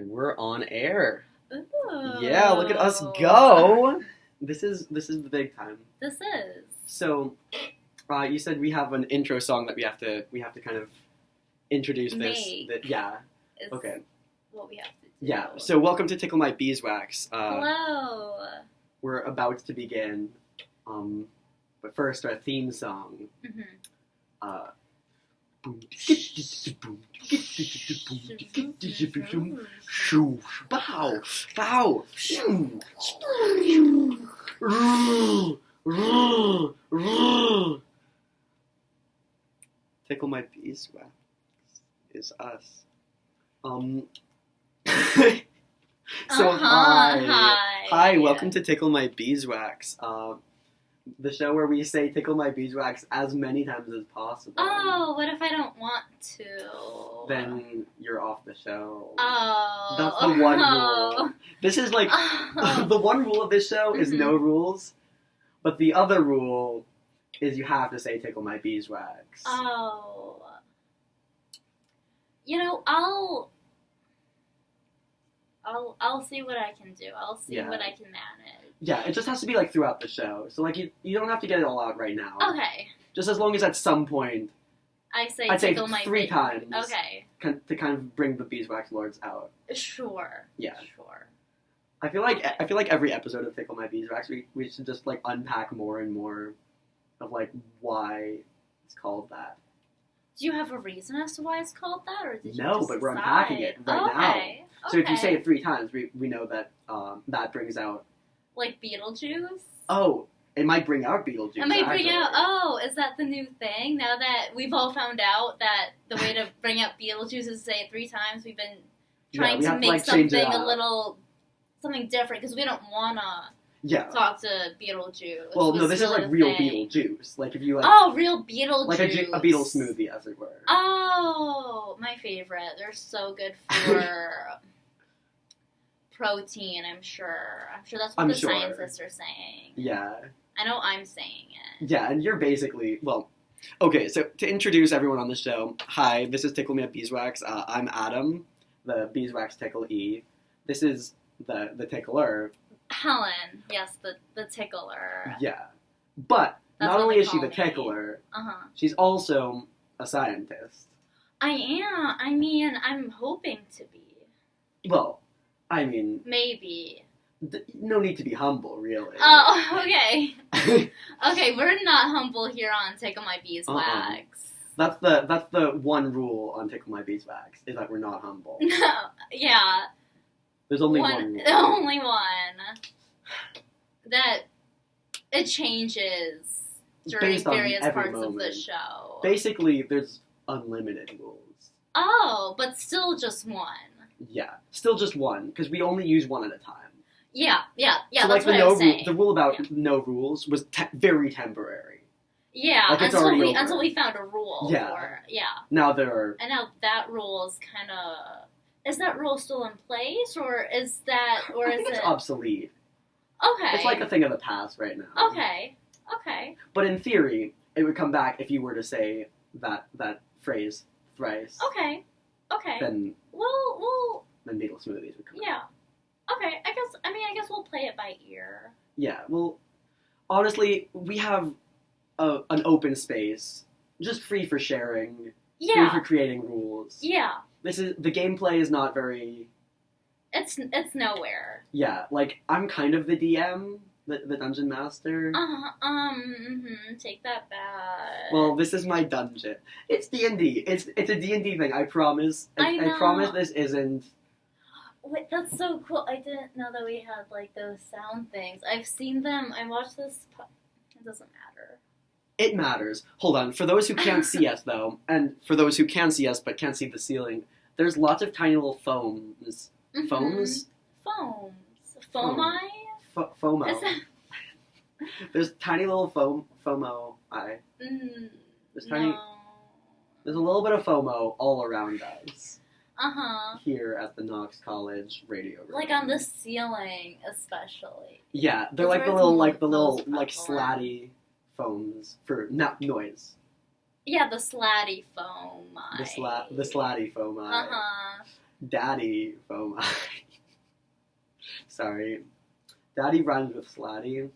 And we're on air. Ooh. Yeah, look at us go. This is the big time. This is. So, you said we have an intro song that we have to kind of introduce this. Yeah. Is Okay. What we have to do. Yeah. So, welcome to Tickle My Beeswax. Hello. We're about to begin. But first, our theme song. Mm-hmm. Bow, bow. Tickle My Beeswax is us. So hi, welcome to Tickle My Beeswax. The show where we say "Tickle My Beeswax" as many times as possible. Oh, what if I don't want to? Then you're off the show. Oh. That's the one rule. This is like, the one rule of this show is no rules, but the other rule is you have to say "Tickle My Beeswax." Oh. You know, I'll see what I can do. I'll see what I can manage. Yeah, it just has to be like throughout the show. So like you don't have to get it all out right now. Okay. Just as long as at some point I'd say three times. Okay. To kind of bring the Beeswax Lords out. Sure. Yeah. Sure. I feel like every episode of Tickle My Beeswax we should just like unpack more and more of like why it's called that. Do you have a reason as to why it's called that, or did you No, just but we're decide? unpacking it right now. So if you say it 3 times, we know that that brings out. Like Beetlejuice? Oh, it might bring out Beetlejuice. It might bring out. Oh, is that the new thing? Now that we've all found out that the way to bring out Beetlejuice is to say it 3 times, we've been trying to make something a little something different because we don't wanna talk to Beetlejuice. Well, no, this is like real Beetlejuice. Like if you like. Oh, real Beetlejuice. Like a beetle smoothie, as it were. Oh, my favorite. They're so good for protein, I'm sure. I'm sure that's what scientists are saying. Yeah. I know I'm saying it. Yeah, and you're basically, well, okay, so to introduce everyone on the show, hi, this is Tickle Me at Beeswax. I'm Adam, the Beeswax Tickle E. This is the tickler. Helen, yes, the tickler. Yeah. But that's not only is she the tickler, she's also a scientist. I am. I mean, I'm hoping to be. Well, I mean... Maybe. No need to be humble, really. Oh, okay. Okay, we're not humble here on Tickle My Beeswax. That's the one rule on Tickle My Beeswax, is that we're not humble. No, yeah. There's only one rule. Only one. That it changes during various parts of the show. Basically, there's unlimited rules. Oh, but still just one. Yeah, still just one, because we only use one at a time. Yeah, so that's what I was saying. The rule about no rules was very temporary. Yeah, like until we found a rule. Yeah. Yeah. Now there are... And now that rule is kind of... Is that rule still in place, or is that... Or I think it's obsolete. Okay. It's like a thing of the past right now. Okay. But in theory, it would come back if you were to say that phrase thrice. Okay. Then... Well... Then Beetle Smoothies would come out. Yeah. Okay, I guess we'll play it by ear. Yeah, well, honestly, we have an open space, just free for sharing, free for creating rules. Yeah. The gameplay is not very... It's nowhere. Yeah, like, I'm kind of the DM, the Dungeon Master. Take that back. Well, this is my dungeon. It's D&D. It's a D&D thing, I promise. I promise this isn't... Wait, that's so cool. I didn't know that we had, like, those sound things. I've seen them. I watched this... It doesn't matter. It matters. Hold on. For those who can't see us, though, and for those who can see us but can't see the ceiling, there's lots of tiny little foams. Mm-hmm. Foams? Foams. Foami? FOMO. Is that... There's tiny little FOMO. There's a little bit of FOMO all around us. Here at the Knox College radio room. Like on the ceiling, especially. Yeah, they're like the little slatty foams for noise. Yeah, the slatty foam. The slatty foam. Daddy foam eye. Sorry. Daddy rhymes with slatty.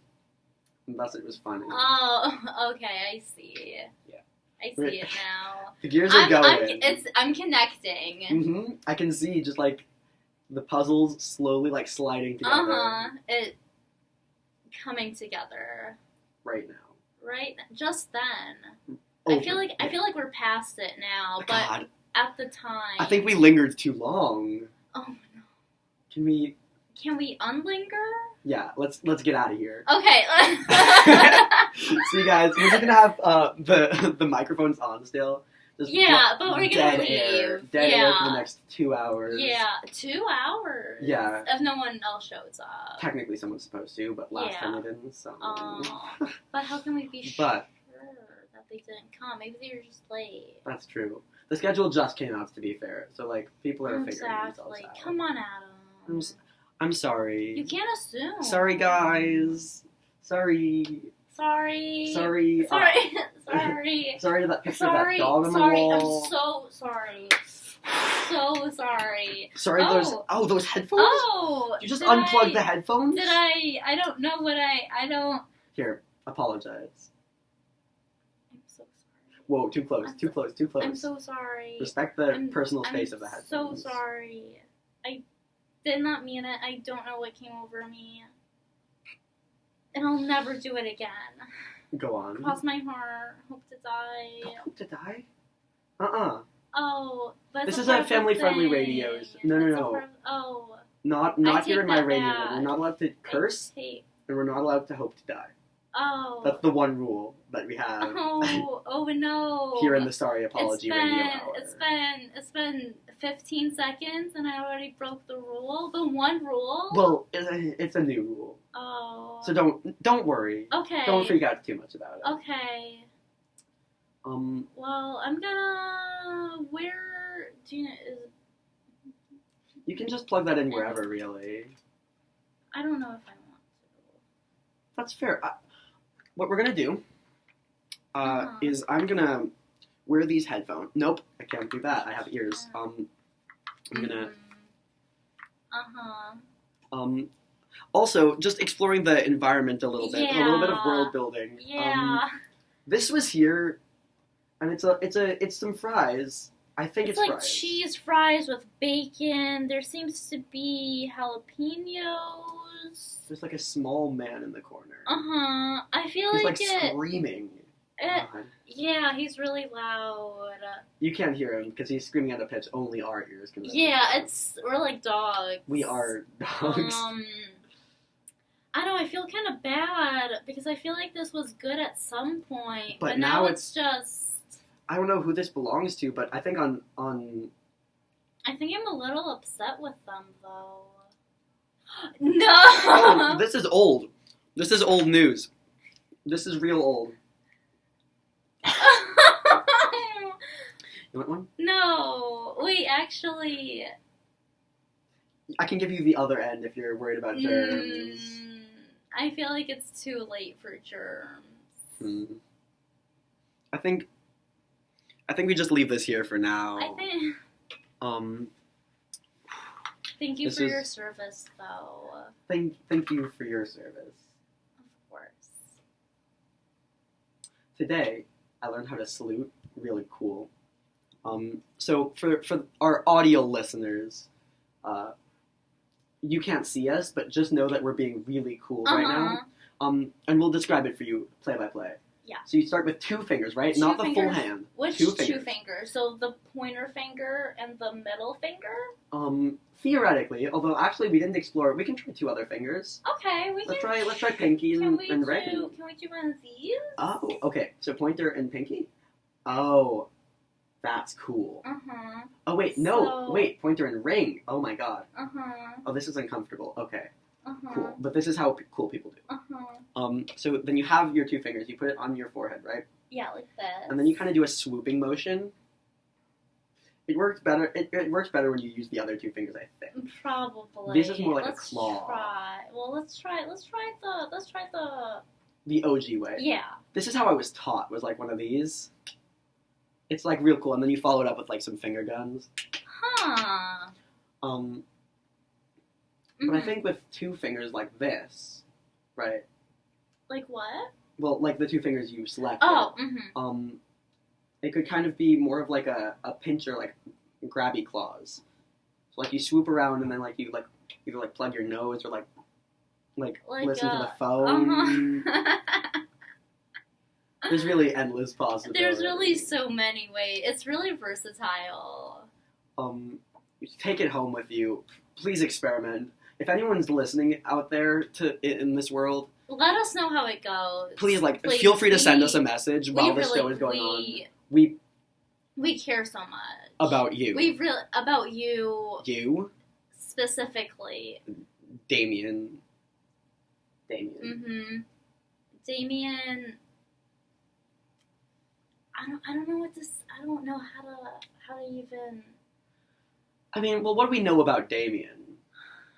And thus it was funny. Oh, okay, I see. Yeah. I see it now. The gears are going. I'm connecting. Mm-hmm. I can see just like the puzzles slowly like sliding together. It coming together. Right now. Right, just then. Oh, I feel like we're past it now, but God. at the time. I think we lingered too long. Oh no. Can we unlinger? Yeah, let's get out of here. Okay. See, guys, we're just gonna have the microphones on still. Just but we're gonna leave. Dead air for the next 2 hours. Yeah, 2 hours. Yeah. If no one else shows up. Technically, someone's supposed to, but last time they didn't. So. But how can we be sure that they didn't come? Maybe they were just late. That's true. The schedule just came out, to be fair. So like people are figuring themselves out. Come on, Adam. I'm sorry. You can't assume. Sorry, guys. Sorry. Sorry. Sorry. Sorry. Sorry. Sorry to that picture of that dog on the wall. I'm so sorry. So sorry. Sorry, those headphones? Oh! You just unplugged the headphones? Did I don't know what I don't... Here, apologize. I'm so sorry. Whoa, too close. I'm so sorry. Respect the personal space of the headphones. I'm so sorry. I did not mean it. I don't know what came over me. And I'll never do it again. Go on. Cross my heart. Hope to die. Don't hope to die? Oh, but this is a family-friendly radio. No. Oh. Not here in my radio. We're not allowed to curse, and we're not allowed to hope to die. Oh. That's the one rule that we have. Oh no. Here in the Sorry Apology Radio Hour. It's been 15 seconds and I already broke the rule. The one rule. Well, it's a new rule. Oh. So don't worry. Okay. Don't freak out too much about it. Okay. Well, I'm gonna. Where do you know? You can just plug that in wherever, really. I don't know if I want to. That's fair. What we're gonna do is I'm gonna wear these headphones. Nope, I can't do that. I have ears. I'm gonna. Also, just exploring the environment a little bit, a little bit of world building. Yeah. This was here, and it's some fries. I think it's like fries. Cheese fries with bacon. There seems to be jalapenos. There's like a small man in the corner. I feel he's like screaming. Yeah, he's really loud. You can't hear him because he's screaming at a pitch only our ears can. Yeah, we're like dogs. We are dogs. I don't know, I feel kind of bad because I feel like this was good at some point, but now it's just. I don't know who this belongs to, but I think on. I think I'm a little upset with them though. No. Oh, this is old. This is old news. This is real old. You want one? No. Wait, actually. I can give you the other end if you're worried about germs. I feel like it's too late for germs. I think we just leave this here for now. I think. Thank you for your service, though. Thank you for your service. Of course. Today, I learned how to salute. Really cool. So for our audio listeners, you can't see us, but just know that we're being really cool right now. And we'll describe it for you play by play. Yeah. So you start with 2 fingers, right? Not the full hand. Which 2 fingers? 2 fingers. So the pointer finger and the middle finger? Theoretically, although actually we didn't explore. We can try 2 other fingers. Okay, let's try pinky and ring. Can we do one of these? Oh, okay. So pointer and pinky. Oh, that's cool. Oh wait, no, wait, pointer and ring. Oh my god. Oh, this is uncomfortable. Okay. Cool. But this is how cool people do. So then you have your 2 fingers. You put it on your forehead, right? Yeah, like this. And then you kind of do a swooping motion. It works better. It works better when you use the other 2 fingers, I think. Probably. This is more like a claw. Let's try the. The OG way. Yeah. This is how I was taught. Was like one of these. It's like real cool, and then you follow it up with like some finger guns. Huh. But I think with 2 fingers like this, right? Like what? Well, like the 2 fingers you selected. Oh, it could kind of be more of like a pincher, like grabby claws. So like you swoop around and then like you like either like plug your nose or like listen to the phone. There's really endless possibilities. There's really so many ways. It's really versatile. Take it home with you. Please experiment. If anyone's listening out there in this world, let us know how it goes. Please, feel free to send us a message while the show is going on. We care so much about you. About you. You specifically. Damien. Damien. I don't know what this. I don't know how to even. I mean, well, what do we know about Damien?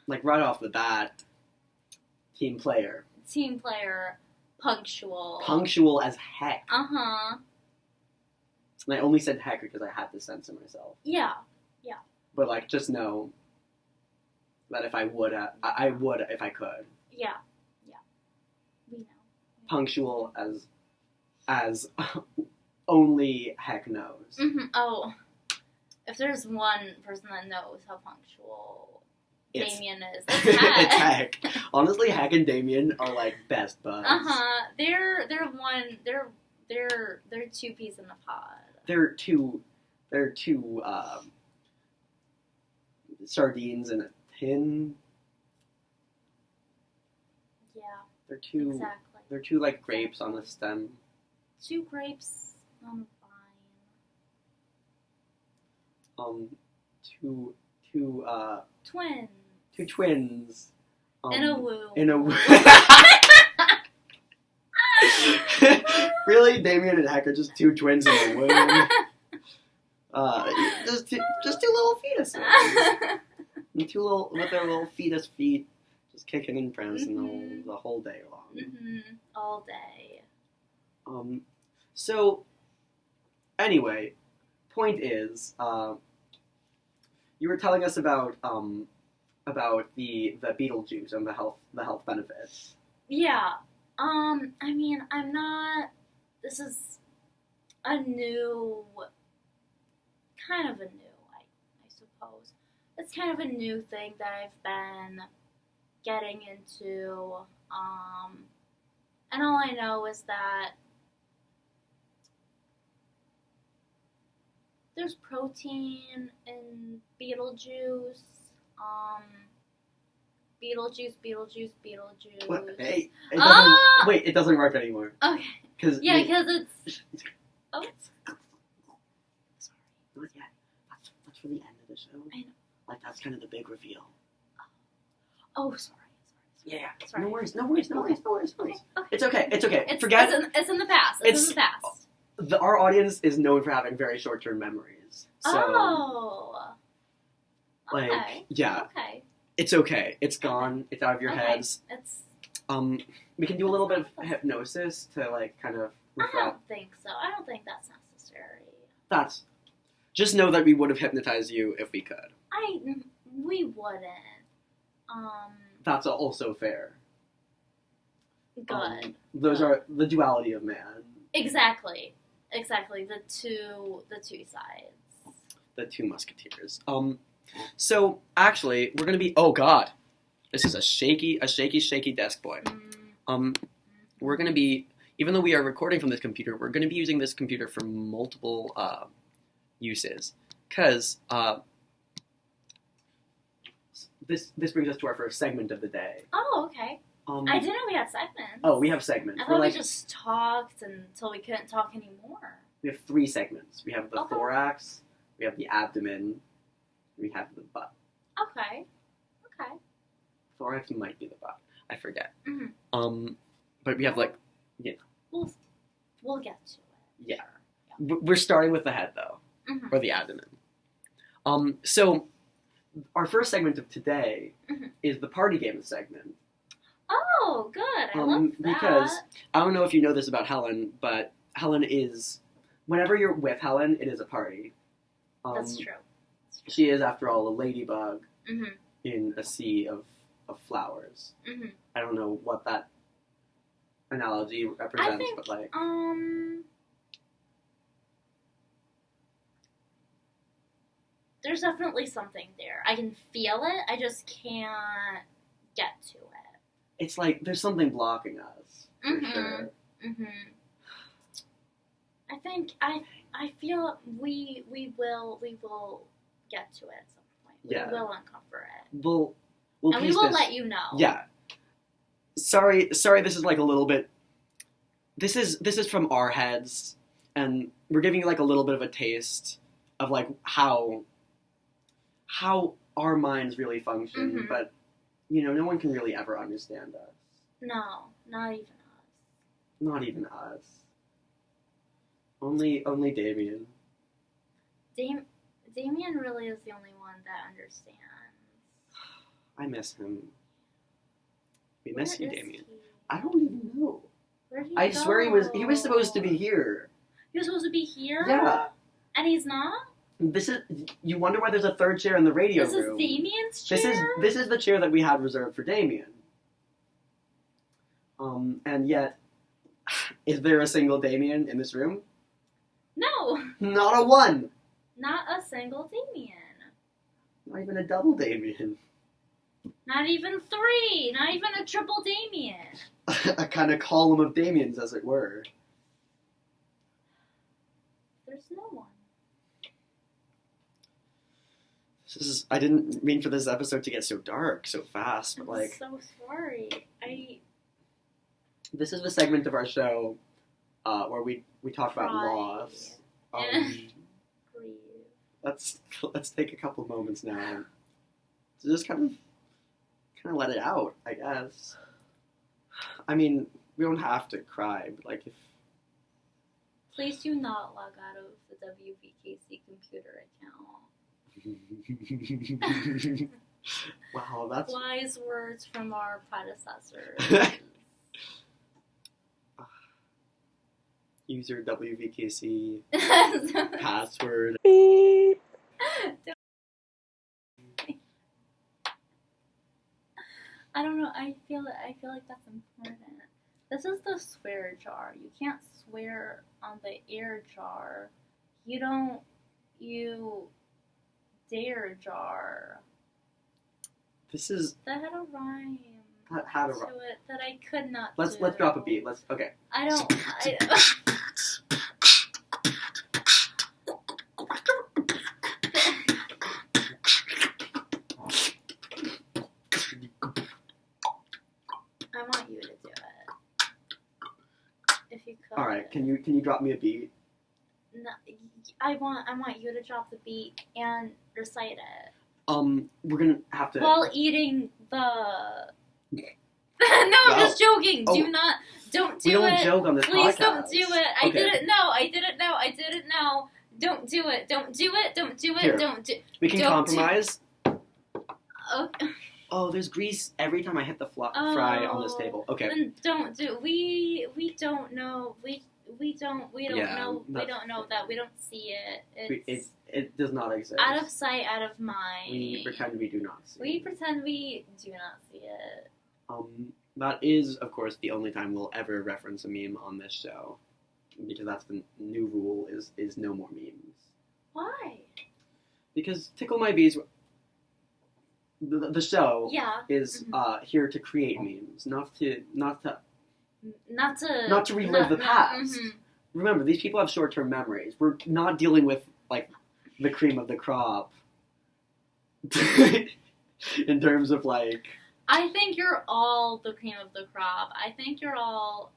Like right off the bat, team player, punctual. Punctual as heck. Uh-huh. And I only said heck because I had to censor myself. Yeah. But just know that if I would, I would if I could. Yeah. We know. Punctual as only heck knows. Mm-hmm. Oh, if there's one person that knows how punctual Damien is, it's Heck. It's Heck. Honestly, Heck and Damien are best buds. They're 2 peas in a pod. They're two sardines in a tin. Yeah. They're two. Exactly. They're 2 grapes on a stem. 2 grapes on a vine. Twins. 2 twins. In a womb. In a womb. Really? Damien and Heck are just 2 twins in a womb? Just 2 little fetuses. And 2 little, with their little fetus feet, just kicking and prancing the whole day long. All day. So, anyway, point is, you were telling us about the Beetlejuice and the health benefits. Yeah. I mean, I'm not. This is kind of a new. I suppose it's kind of a new thing that I've been getting into. And all I know is that there's protein in Beetlejuice. Beetlejuice. What? Hey, wait, it doesn't work anymore. Okay. Because it's. Oh. Sorry, not yet. That's for the end of the show. I know. That's kind of the big reveal. Oh, sorry. Yeah. Sorry. No worries. Okay. It's okay. Forget. It's in the past. It's in the past. Our audience is known for having very short-term memories. So, Okay. Yeah. Okay. It's okay. It's gone. It's out of your heads. We can do a little bit of hypnosis to kind of. I don't think so. I don't think that's necessary. Just know that we would have hypnotized you if we could. We wouldn't. That's also fair. Good. Those are the duality of man. Exactly. The two sides. The 2 musketeers. So actually, we're gonna be. Oh God, this is a shaky desk boy. We're gonna be, even though we are recording from this computer, we're gonna be using this computer for multiple uses. Cause this brings us to our first segment of the day. Oh, okay. I didn't know we had segments. Oh, we have segments. I thought we just talked until we couldn't talk anymore. We have 3 segments. We have the thorax, we have the abdomen, we have the butt. Okay. Thorax might be the butt. I forget. Mm-hmm. But we have We'll get to it. Yeah. Sure. We're starting with the head though, or the abdomen. So our first segment of today is the party game segment. Oh, good. I love that. Because I don't know if you know this about Helen, but Helen is, whenever you're with Helen, it is a party. That's true. She is, after all, a ladybug. in a sea of flowers. I don't know what that analogy represents, but like... There's definitely something there. I can feel it, I just can't get to it. It's like there's something blocking us, for sure. I feel we will get to it at some point. We will uncover it. We'll and we will let you know. Yeah. Sorry. This is like a little bit. This is from our heads, and we're giving you like a little bit of a taste of like how our minds really function. But no one can really ever understand us. No, not even us. Not even us. Only Damien. Damien really is the only one that understands. I miss him. We miss you, Damien. He? I don't even know. Where did he I go? swear he was supposed to be here. He was supposed to be here? Yeah. And he's not? You wonder why there's a third chair in the radio room. This is Damien's chair? This is the chair that we had reserved for Damien. And yet, is there a single Damien in this room? No. Not a one. Not a single Damien. Not even a double Damien. Not even three. Not even a triple Damien. A kind of column of Damiens, as it were. There's no one. I didn't mean for this episode to get so dark so fast, but like... I'm so sorry. This is the segment of our show where we talk about loss. Let's take a couple moments now to just kind of let it out, I guess. I mean, we don't have to cry, but like if... Please do not log out of the WVKC computer account. Wow, that's... Wise words from our predecessors. User WVKC password. I don't know. I feel like that's important. This is the swear jar. You can't swear on the air jar. You dare jar. This is... That had a rhyme. Had a rhyme. To it that I could not Let's do. drop a beat. Okay. I don't... I want you to do it. If you could. Alright, can you drop me a beat? No, I want you to drop the beat and recite it. We're gonna have to... While eating the... No, I'm just joking. Don't do it. We don't joke on this Please podcast. Don't do it. Okay. I didn't know. Don't do it. Here, Don't do... We can compromise. Okay. Oh, there's grease every time I hit the fry on this table. Okay. Then don't do... We don't know. We don't know. We don't know that. We don't see it. It does not exist. Out of sight, out of mind. We pretend we do not see it. We pretend we do not see it. That is, of course, the only time we'll ever reference a meme on this show. Because that's the new rule, is no more memes. Why? Because Tickle My Beeswax... The show is here to create memes, not to relive the past. Remember, these people have short-term memories. We're not dealing with like the cream of the crop in terms of like... I think you're all the cream of the crop. I think you're all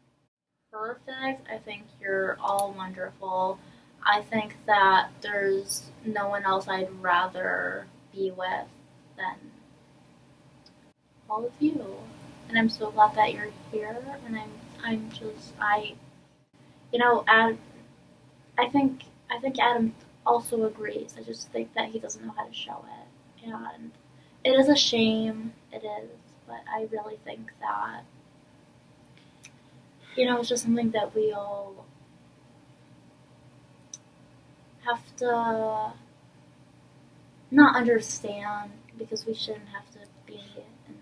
perfect. I think you're all wonderful. I think that there's no one else I'd rather be with than all of you. And I'm so glad that you're here. And I think Adam also agrees. I just think that he doesn't know how to show it. And it is a shame. It is. But I really think that, it's just something that we all have to not understand, because we shouldn't have to be in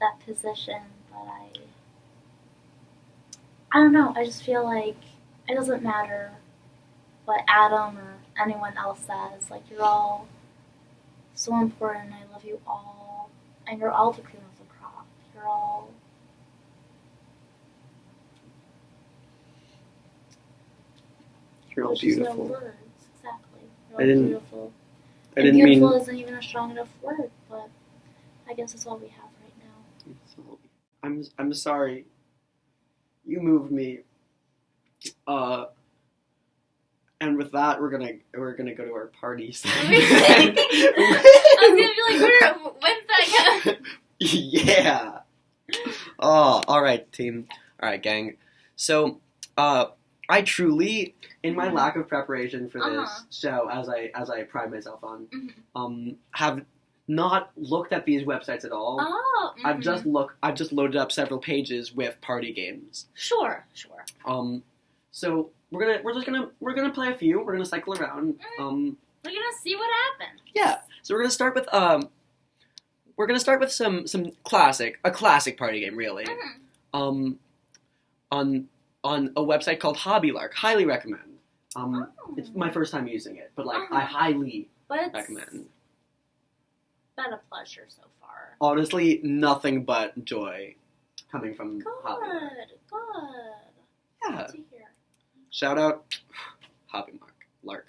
that position, but I don't know, I just feel like it doesn't matter what Adam or anyone else says, like, you're all so important, I love you all, and you're all the cream of the crop, you're all beautiful. No words, exactly. You're all beautiful. I didn't beautiful mean... isn't even a strong enough word, but I guess that's all we have right now. I'm sorry. You moved me. And with that, we're gonna go to our parties. I was gonna be like, when's that? Yeah. Oh, all right, team. All right, gang. So, I truly, in my lack of preparation for this show, as I pride myself on, have not looked at these websites at all. Oh. I've just loaded up several pages with party games. Sure. So we're gonna play a few. We're gonna cycle around. We're gonna see what happens. Yeah. So we're gonna start with some a classic party game, really. On a website called HobbyLark. Highly recommend. It's my first time using it, but I highly recommend. Been a pleasure so far. Honestly, nothing but joy coming from HobbyLark. Good. Yeah. Good to hear. Shout out HobbyLark.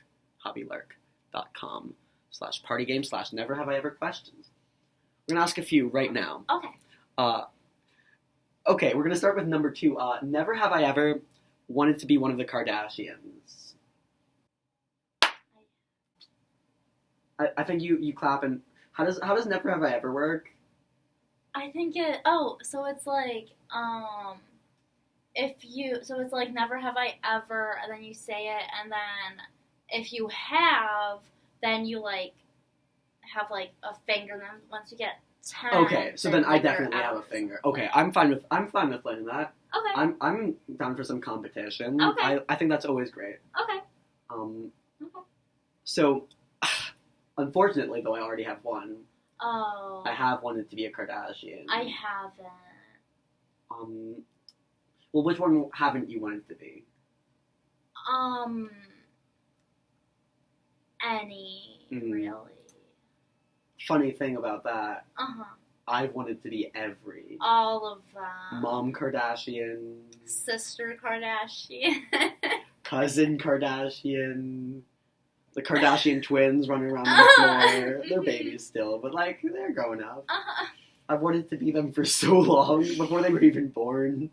HobbyLark.com/partygame/never-have-I-ever questions. We're gonna ask a few right now. Okay. Okay, we're gonna start with number 2. Never have I ever wanted to be one of the Kardashians. I think you clap and how does never have I ever work? I think so it's like so it's like never have I ever, and then you say it, and then if you have, then you like have like a finger, and then once you get 10. Okay, so then I definitely have a finger. Okay, I'm fine with playing that. Okay. I'm down for some competition. Okay. I think that's always great. Okay. Okay. So, unfortunately, though, I already have one. Oh. I have wanted to be a Kardashian. I haven't. Well, which one haven't you wanted to be? Any, really. Funny thing about that. Uh-huh. I've wanted to be every. All of them. Mom Kardashian. Sister Kardashian. Cousin Kardashian. The Kardashian twins running around on the floor. They're babies still, but they're growing up. Uh-huh. I've wanted to be them for so long, before they were even born.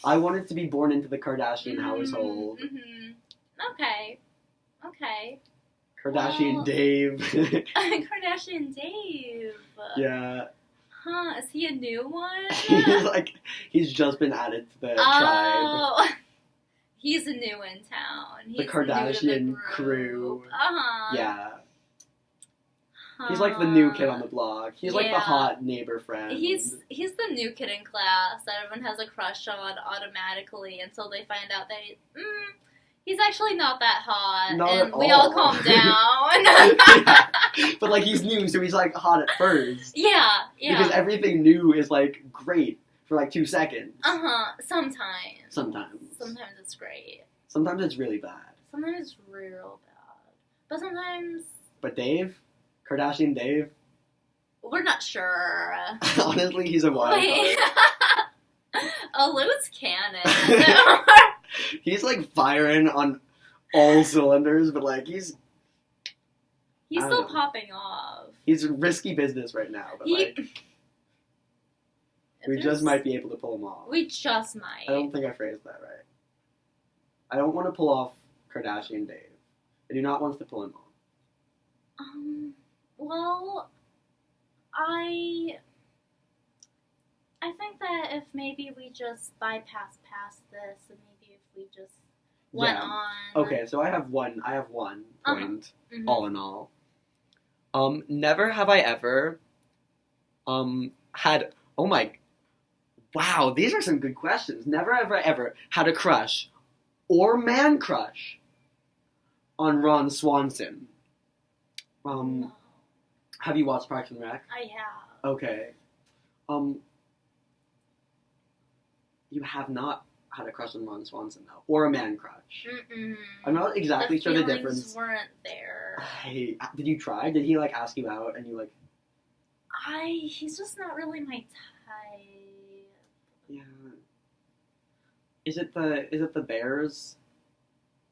I wanted to be born into the Kardashian household. Okay. Kardashian Dave. Kardashian Dave. Yeah. Huh, is he a new one? He's just been added to the tribe. He's new in town. He's the Kardashian new to the crew. Uh-huh. Yeah. He's like the new kid on the block. He's like the hot neighbor friend. He's the new kid in class that everyone has a crush on automatically until they find out that he's actually not that hot. Not and at we all. all calm down. Yeah. But he's new, so he's hot at first. Yeah. Because everything new is great for 2 seconds. Sometimes. Sometimes it's great. Sometimes it's really bad. Sometimes it's real bad. But sometimes... But Dave? Kardashian Dave? We're not sure. Honestly, he's a wild card. A loose cannon. He's firing on all cylinders, but he's still popping off. He's risky business right now, but we just might be able to pull him off. We just might. I don't think I phrased that right. I don't want to pull off Kardashian Dave. I do not want to pull him off. Well, I think that if maybe we just bypass past this, and maybe if we just went on. Okay, so I have one point, all in all. Never have I ever had, wow, these are some good questions. Never have I ever had a crush or man crush on Ron Swanson. No. Have you watched Parks and Rec? I have. Okay. You have not had a crush on Ron Swanson, though. Or a man crush. Mm-mm. I'm not exactly sure the difference. The weren't there. Did you try? Did he, like, ask you out and you, like... He's just not really my type. Yeah. Is it the bears?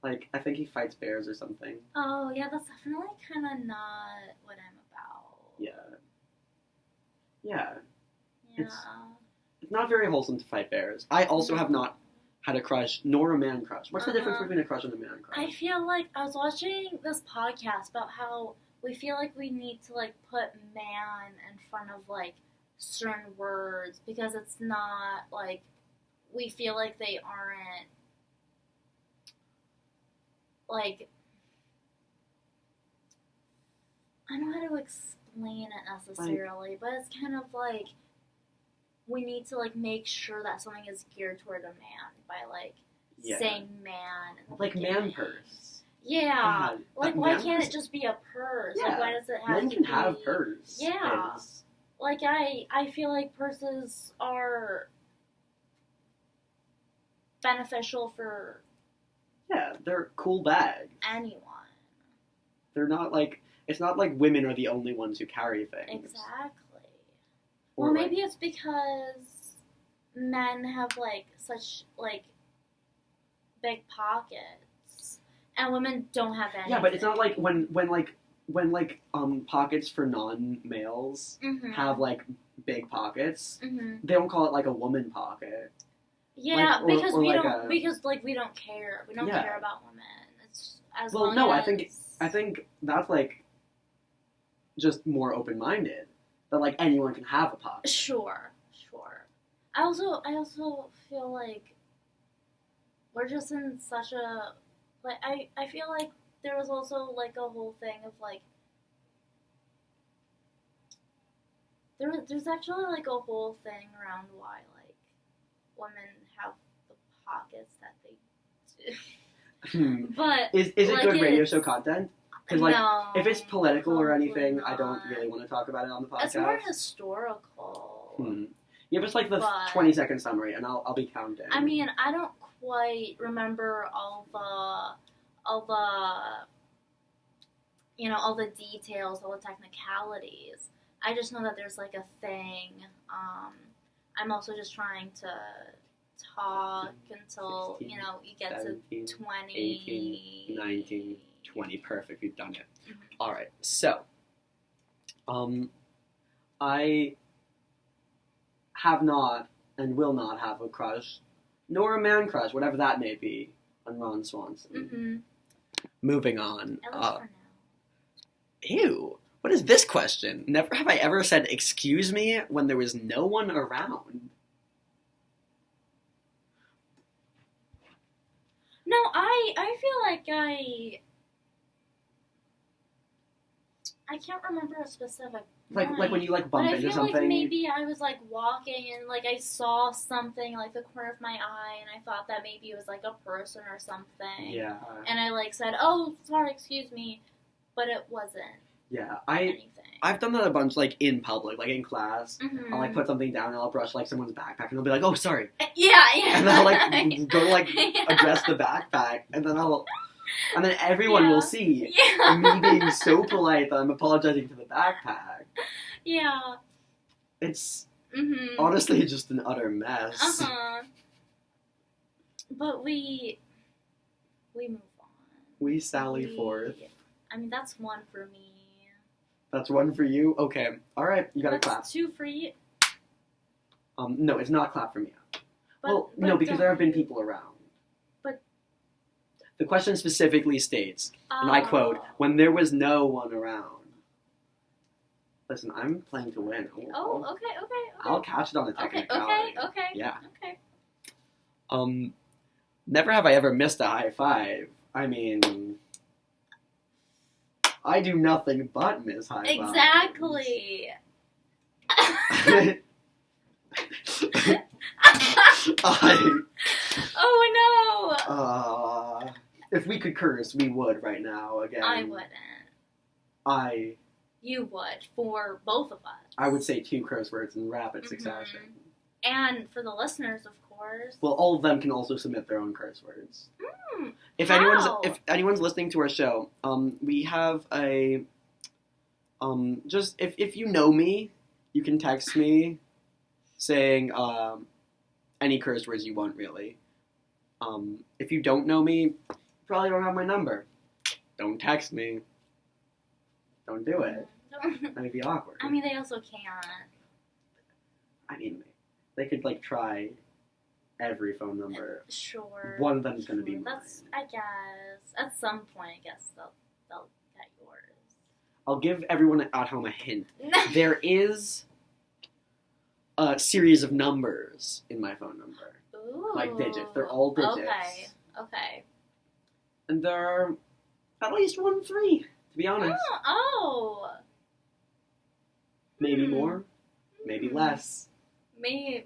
Like, I think he fights bears or something. Oh, yeah, that's definitely kind of not what I'm about. Yeah. Yeah. Yeah. It's not very wholesome to fight bears. I also have not had a crush, nor a man crush. What's the difference between a crush and a man crush? I feel like I was watching this podcast about how we feel like we need to, like, put man in front of, like, certain words because it's not, like, we feel like they aren't, like, I don't know how to explain it necessarily, but it's kind of like we need to, like, make sure that something is geared toward a man by, like, saying man. Like man purse. Yeah. Like, why can't it just be a purse? Yeah. Like, why does it have Men to can be... have purse. Yeah. Like, I feel like purses are beneficial for... Yeah, they're cool bags. Anyone. They're not like... It's not like women are the only ones who carry things. Exactly. Or well, maybe it's because men have, like, such, like, big pockets, and women don't have anything. Yeah, but it's not like when pockets for non-males have, like, big pockets, they don't call it, like, a woman pocket. Yeah, like, because we like don't, because, like, we don't care. We don't care about women. It's as long no, as... I think that's, like, just more open-minded. That, like, anyone can have a pocket. Sure. I also feel like we're just in such a, like, I feel like there was also, like, a whole thing of, like, there's actually, like, a whole thing around why, like, women have the pockets that they do. But is it like, good radio show content? Because, like, no, if it's political or anything, not. I don't really want to talk about it on the podcast. It's more historical. Give us, like, the 20-second summary, and I'll be counting. I mean, I don't quite remember all the details, all the technicalities. I just know that there's, like, a thing. I'm also just trying to talk until, 16, you get 17, to 20. 18, 19, 20. Perfect. We've done it. Mm-hmm. All right. So, I have not and will not have a crush, nor a man crush, whatever that may be, on Ron Swanson. Mm-hmm. Moving on. At least for now. Ew. What is this question? Never have I ever said "excuse me" when there was no one around. No, I feel like I can't remember a specific like when you, like, bump into something. But I feel like maybe I was, like, walking and, like, I saw something, like, the corner of my eye, and I thought that maybe it was, like, a person or something. Yeah. And I, like, said, "Oh, sorry, excuse me," but it wasn't. Yeah, anything. I've done that a bunch, like, in public, like, in class. Mm-hmm. I'll, like, put something down and I'll brush, like, someone's backpack and they'll be like, "Oh, sorry." Yeah. And then I'll, like, go, like, address the backpack, and then everyone will see me being so polite that I'm apologizing to the backpack. Yeah. It's honestly just an utter mess. But we move on. We sally forth. I mean, that's one for me. That's one for you? Okay. Alright, you gotta clap. That's two for you. No, it's not clap for me. But no, because there have been people around. But the question specifically states, and I quote, "when there was no one around." Listen, I'm playing to win. Okay. I'll catch it on the technicality. Okay. Yeah. Okay. Never have I ever missed a high five. I mean, I do nothing but miss high fives. Exactly. Oh no! If we could curse, we would right now. Again, I wouldn't. I You would, for both of us. I would say 2 curse words in rapid succession. And for the listeners, of course. Well, all of them can also submit their own curse words. If anyone's listening to our show, we have a just if you know me, you can text me saying any curse words you want, really. If you don't know me, you probably don't have my number. Don't text me. Don't do it. That'd be awkward. I mean, they also can't. I mean, they could, like, try every phone number. Sure. One of them is going to be mine. I guess. At some point, I guess they'll get yours. I'll give everyone at home a hint. There is a series of numbers in my phone number. Ooh. Like digits. They're all digits. Okay. And there are at least 1 3, to be honest. Oh. Maybe more. Maybe less. Maybe.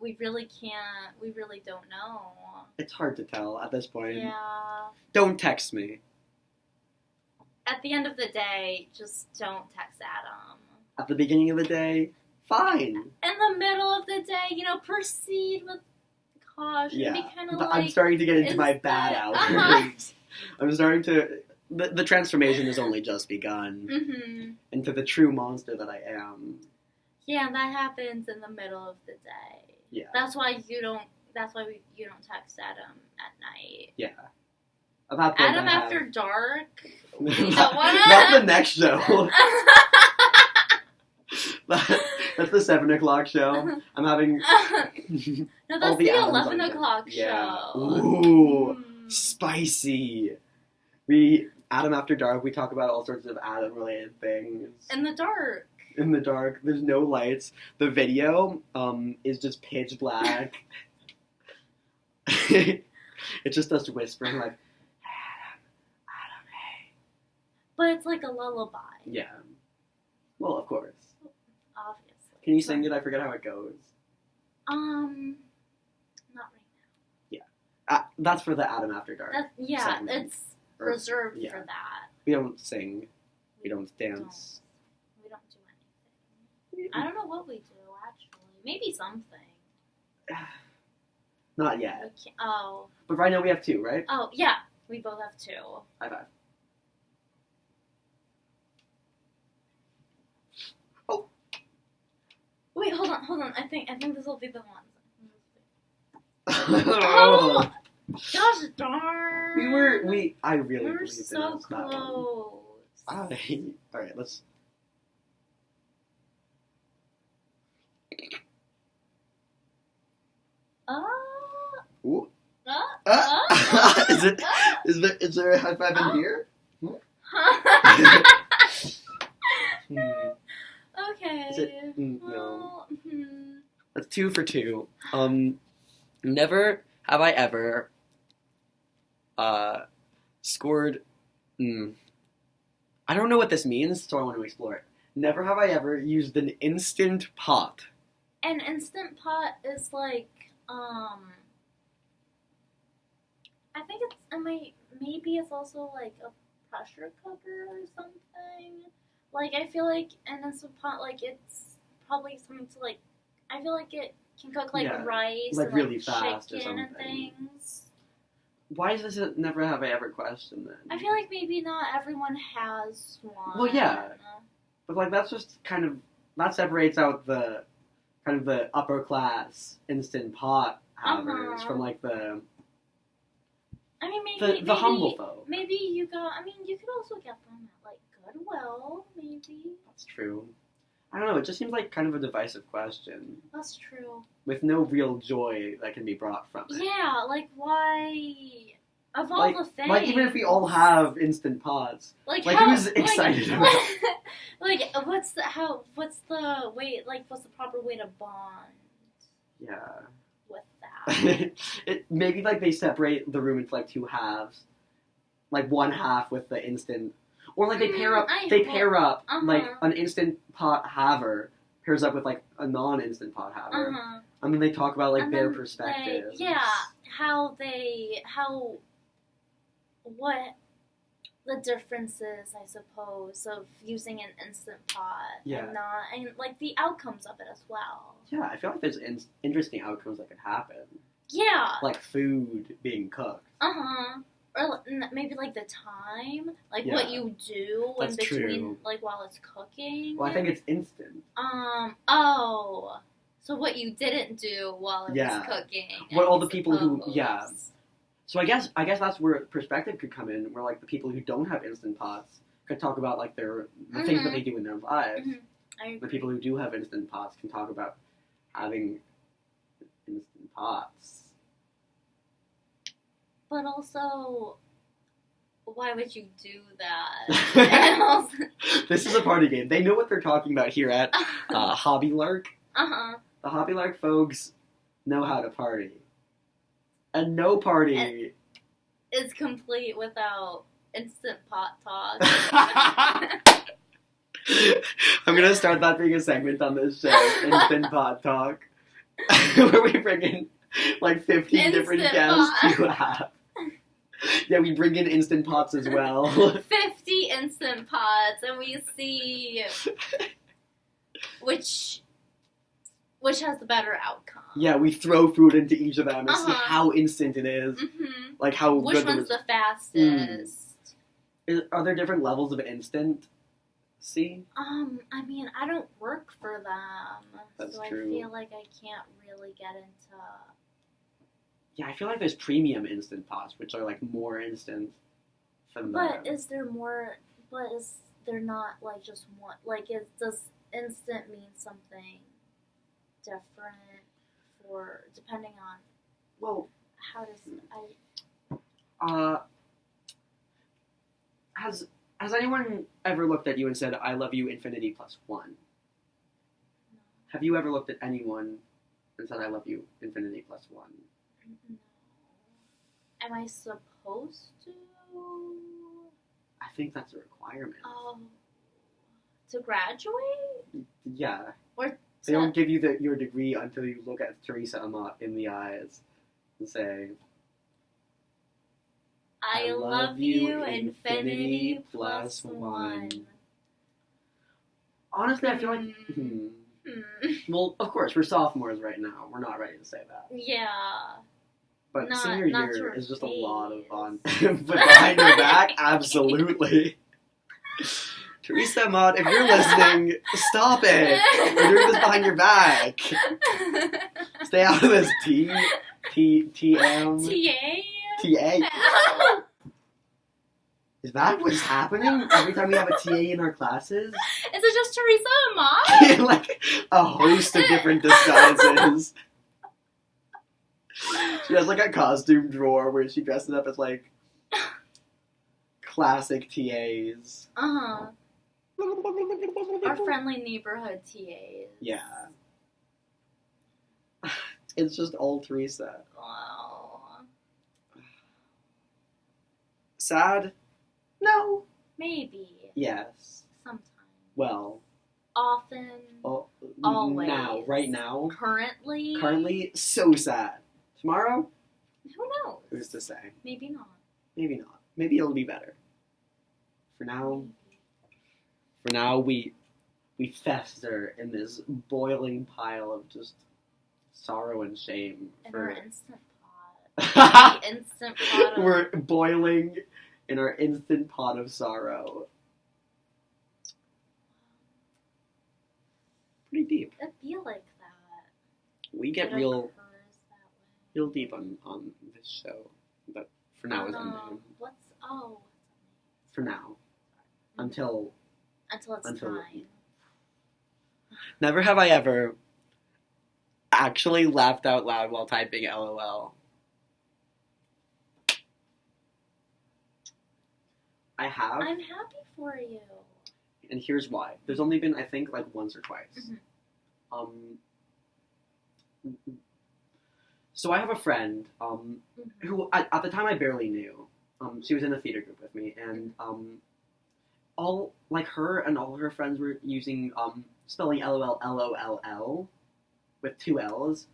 We really can't. We really don't know. It's hard to tell at this point. Yeah. Don't text me. At the end of the day, just don't text Adam. At the beginning of the day, fine. In the middle of the day, proceed with caution. Yeah. Be kind of I'm starting to get into my bad hours. I'm starting to... The transformation has only just begun into the true monster that I am. Yeah, that happens in the middle of the day. Yeah. That's why you don't text Adam at night. Yeah. Adam after dark. We don't wanna... Not the next show. That's the 7 o'clock show. I'm having... No, that's the 11 o'clock show. Ooh, spicy. Adam After Dark, we talk about all sorts of Adam-related things. In the dark. In the dark. There's no lights. The video is just pitch black. It's just us whispering like, Adam, hey. But it's like a lullaby. Yeah. Well, of course. Obviously. Can you sing it? I forget how it goes. Not right now. Yeah. That's for the Adam After Dark. Segment. It's reserved for that. We don't sing. We don't dance. We don't do anything. I don't know what we do, actually. Maybe something. Not yet. Oh. But right now we have 2, right? Oh, yeah. We both have 2. High five. Oh. Wait, hold on. I think this will be the one. Oh! Gosh darn! I really we were believed so in us, that close. one. Alright, let's... Ooh. Is there a high five in here? Okay. Is it? No. Well, That's 2 for 2. Never have I ever scored... I don't know what this means, so I want to explore it. Never have I ever used an instant pot. An instant pot is like, I think maybe it's also like a pressure cooker or something. Like, I feel like an instant pot, like, it's probably something to, like, I feel like it can cook, like, rice like and, really like, fast chicken or and something. things. Why is this a never have I ever question, then? I feel like maybe not everyone has one. Well, yeah. But, like, that's just kind of... That separates out the... kind of the upper class instant pot havers from, like, the... I mean, maybe... The humble folk. Maybe you could also get them at, like, Goodwill, maybe. That's true. I don't know, it just seems like kind of a divisive question. That's true. With no real joy that can be brought from it. Yeah, like, why... Of all the things... Like, even if we all have instant pots, like who's excited about it? Like, what's the proper way to bond? Yeah. With that. Maybe, like, they separate the room into, like, 2 halves. Like, one half with the instant... Or, like, they pair up, like, an instant pot haver pairs up with, like, a non-instant pot haver. And then they talk about, like, their perspectives. What the differences, I suppose, of using an Instant Pot and not, and like the outcomes of it as well. Yeah, I feel like there's interesting outcomes that could happen. Yeah. Like food being cooked. Or maybe like the time, like what you do in between, like while it's cooking. Well, I think it's instant. So what you didn't do while it was cooking. What all the people who, So I guess that's where perspective could come in, where like the people who don't have Instant Pots could talk about like the things that they do in their lives. The people who do have Instant Pots can talk about having Instant Pots. But also, why would you do that? This is a party game. They know what they're talking about here at Hobby Lark. The Hobby Lark folks know how to party. And no party is complete without Instant Pot talk. I'm going to start that being a segment on this show, Instant Pot talk, where we bring in like 15 different guests to have. Yeah, we bring in Instant Pots as well. 50 Instant Pots, and we see which has the better outcome. Yeah, we throw food into each of them and see how instant it is. Like how which good one's the fastest. Are there different levels of instant? See? I mean, I don't work for them. That's so true. I feel like I can't really get into... Yeah, I feel like there's premium Instant Pots, which are like more instant than But is there more... But is there not like just one... Like, does instant mean something different for... Depending on... Well... How does... Has anyone ever looked at you and said, I love you infinity plus one? No. Have you ever looked at anyone and said, I love you infinity plus one? No. Am I supposed to? I think that's a requirement. Oh. To graduate? Yeah. Or they don't give you your degree until you look at Teresa Amat in the eyes and say... I love you infinity plus one. Honestly, I feel like... Well, of course, we're sophomores right now. We're not ready to say that. Yeah. But senior year is just a lot of fun. But behind your back, absolutely. Teresa Amat, if you're listening, stop it. We're doing this behind your back. Stay out of this, TM. TA? Is that what's happening every time we have a TA in our classes? Is it just Teresa Amat? Like a host of different disguises. She has like a costume drawer where she dresses up as like classic TAs. Our friendly neighborhood TAs. Yeah. It's just all Teresa. Wow. Sad? No. Maybe. Yes. Sometimes. Well. Often. Always. Now. Right now. Currently. Currently. So sad. Tomorrow? Who knows? Who's to say? Maybe not. Maybe not. Maybe it'll be better. For now, we fester in this boiling pile of just sorrow and shame. In our Instant Pot. Instant Pot of... We're boiling in our Instant Pot of sorrow. Pretty deep. It'd be like that. We get real deep on this show, but for now is unnamed. For now. Until it's time. Never have I ever actually laughed out loud while typing LOL. I have. I'm happy for you. And here's why. There's only been, I think, like once or twice. So I have a friend who, at the time, I barely knew. She was in a theater group with me, and all, like, her and all her friends were using, spelling LOL, LOLL, with 2 L's.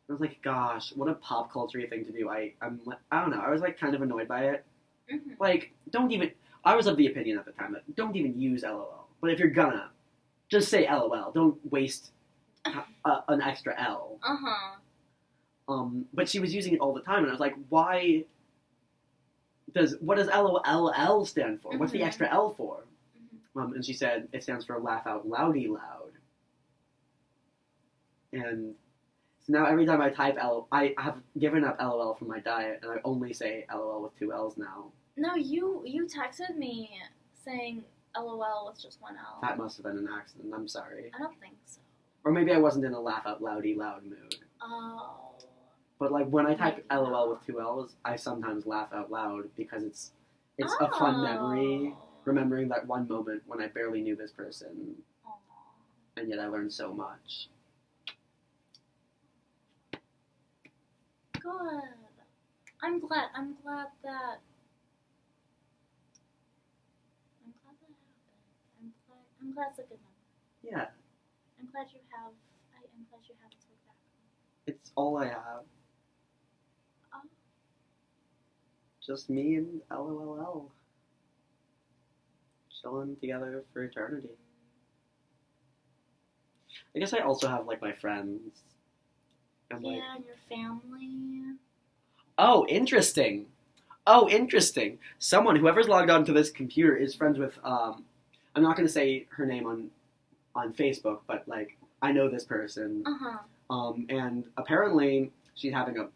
And I was like, gosh, what a pop culture thing to do. I don't know, I was, like, kind of annoyed by it. Like, don't even, I was of the opinion at the time that don't even use LOL. But if you're gonna, just say LOL. Don't waste an extra L. But she was using it all the time, and I was like, why? What does LOL stand for? What's the extra L for? And she said it stands for laugh out loudy loud. And so now every time I type I have given up LOL from my diet, and I only say LOL with 2 L's now. No, you texted me saying LOL with just 1 L. That must have been an accident. I'm sorry. I don't think so. Or maybe I wasn't in a laugh out loudy loud mood. Oh. But like when I type LOL with 2 L's, I sometimes laugh out loud because it's a fun memory, remembering that one moment when I barely knew this person, and yet I learned so much. Good. I'm glad that happened. I'm glad it's a good memory. Yeah. I'm glad you have it to look back on. It's all I have. Oh. Just me and LOL. Chilling together for eternity. I guess I also have like my friends. And, and your family. Oh, interesting. Whoever's logged on to this computer is friends with, I'm not going to say her name on Facebook, but, like, I know this person. And apparently she's having a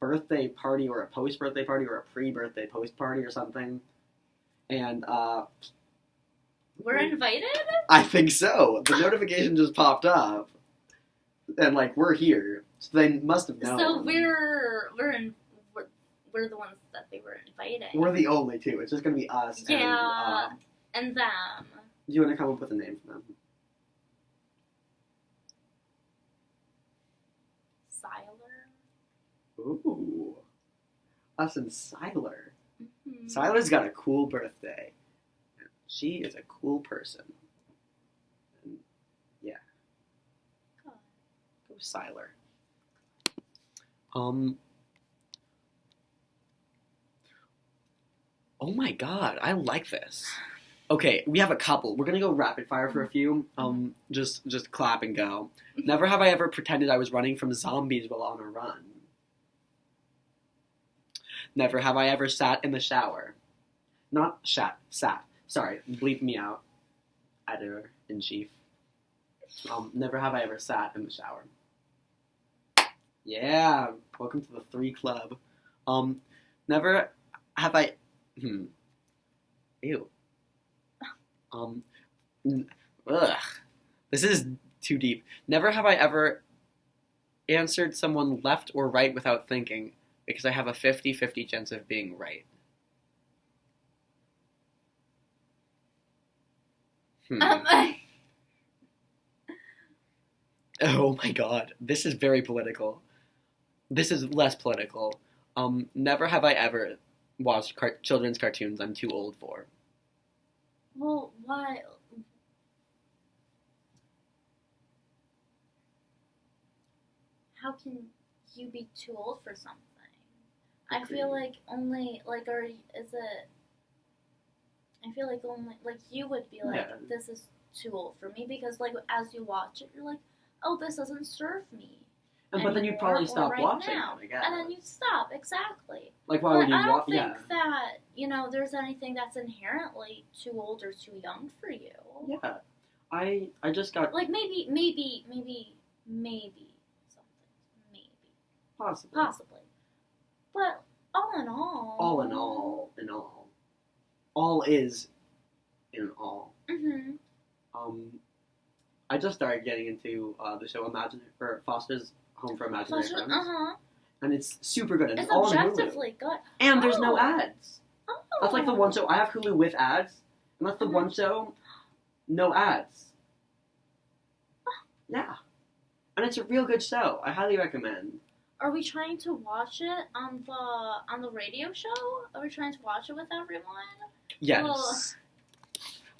birthday party or a post-birthday party or a pre-birthday post-party or something. And, we're invited? I think so. The notification just popped up. And, like, we're here. So they must have known. So we're the ones that they were inviting. We're the only two. It's just going to be us and them. Do you want to come up with a name for them? Siler. Ooh. Us and Siler. Siler's got a cool birthday. She is a cool person. And yeah. Go Siler. Oh my god, I like this. Okay, we have a couple. We're gonna go rapid fire for a few. Just clap and go. Never have I ever pretended I was running from zombies while on a run. Never have I ever sat in the shower. Not sat. Sorry, bleep me out. Editor-in-chief. Never have I ever sat in the shower. Yeah, welcome to the 3 Club. Never have I... Ew. Ugh. This is too deep. Never have I ever answered someone left or right without thinking, because I have a 50-50 chance of being right. Oh my god. This is very political. This is less political. Never have I ever watched children's cartoons I'm too old for. Well, why? How can you be too old for something? I feel like only, like, I feel like only, like, you would be like, this is too old for me, because, like, as you watch it, you're like, oh, this doesn't serve me. But then you'd probably stop watching it, I guess. And then you'd stop, exactly. Like, why would you watch? I don't think that, there's anything that's inherently too old or too young for you. Yeah. I just got... Like, maybe something. Maybe. Possibly. But, all in all... All is in all. Mm-hmm. I just started getting into the show Foster's Home for Imaginary Friends. And it's super good. And it's all objectively good. And there's no ads. Oh. That's like the one show. I have Hulu with ads. And that's the one show, no ads. Yeah. And it's a real good show. I highly recommend. Are we trying to watch it on the radio show? Are we trying to watch it with everyone? Yes. Well,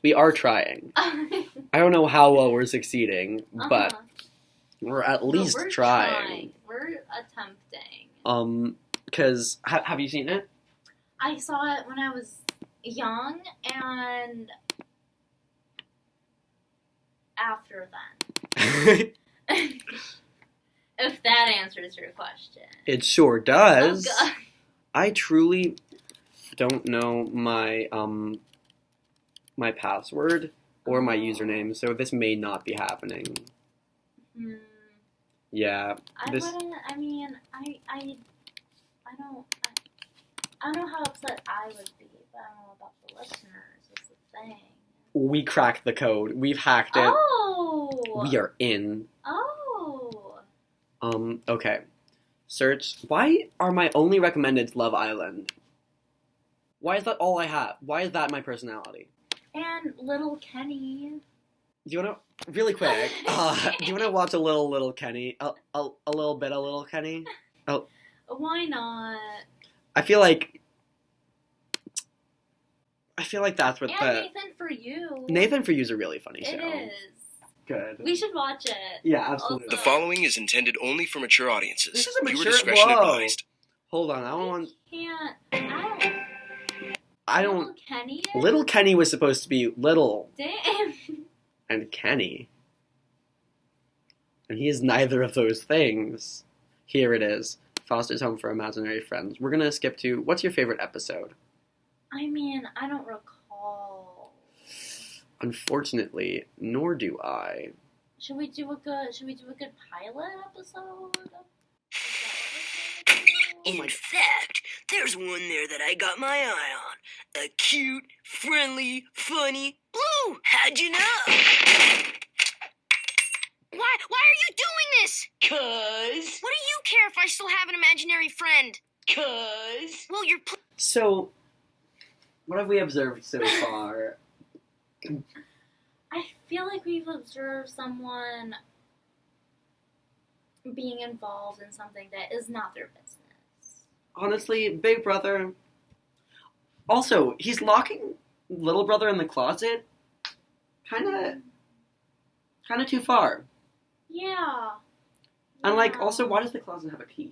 we are trying. I don't know how well we're succeeding, but we're at least trying. We're attempting. Because have you seen it? I saw it when I was young and after then. If that answers your question. It sure does. Oh, God. I truly don't know my my password or my username, so this may not be happening. Yeah. I don't know how upset I would be, but I don't know about the listeners. That's the thing. We cracked the code. We've hacked it. Oh! We are in. Oh! Okay. Search. Why are my only recommended Love Island? Why is that all I have? Why is that my personality? And Little Kenny. Do you want to, really quick, do you want to watch a little Kenny? A little bit of Little Kenny? Oh. Why not? I feel like that's what Nathan For You. Nathan For You is a really funny show. It is. Good. We should watch it. Yeah, absolutely. The following is intended only for mature audiences. This is a mature... Viewer discretion advised. Hold on, I don't want... I don't... Little Kenny? Little Kenny was supposed to be little. Damn. And Kenny. And he is neither of those things. Here it is. Foster's Home for Imaginary Friends. We're gonna skip to, what's your favorite episode? I mean, I don't recall. Unfortunately, nor do I. Should we do a good pilot episode? In fact, there's one there that I got my eye on. A cute, friendly, funny Blue. How'd you know? Why are you doing this? 'Cause. What do you care if I still have an imaginary friend? 'Cause. Well, you're... So, what have we observed so far? I feel like we've observed someone being involved in something that is not their business. Honestly, Big Brother... Also, he's locking Little Brother in the closet. Kinda too far. Yeah. And, also, why does the closet have a key?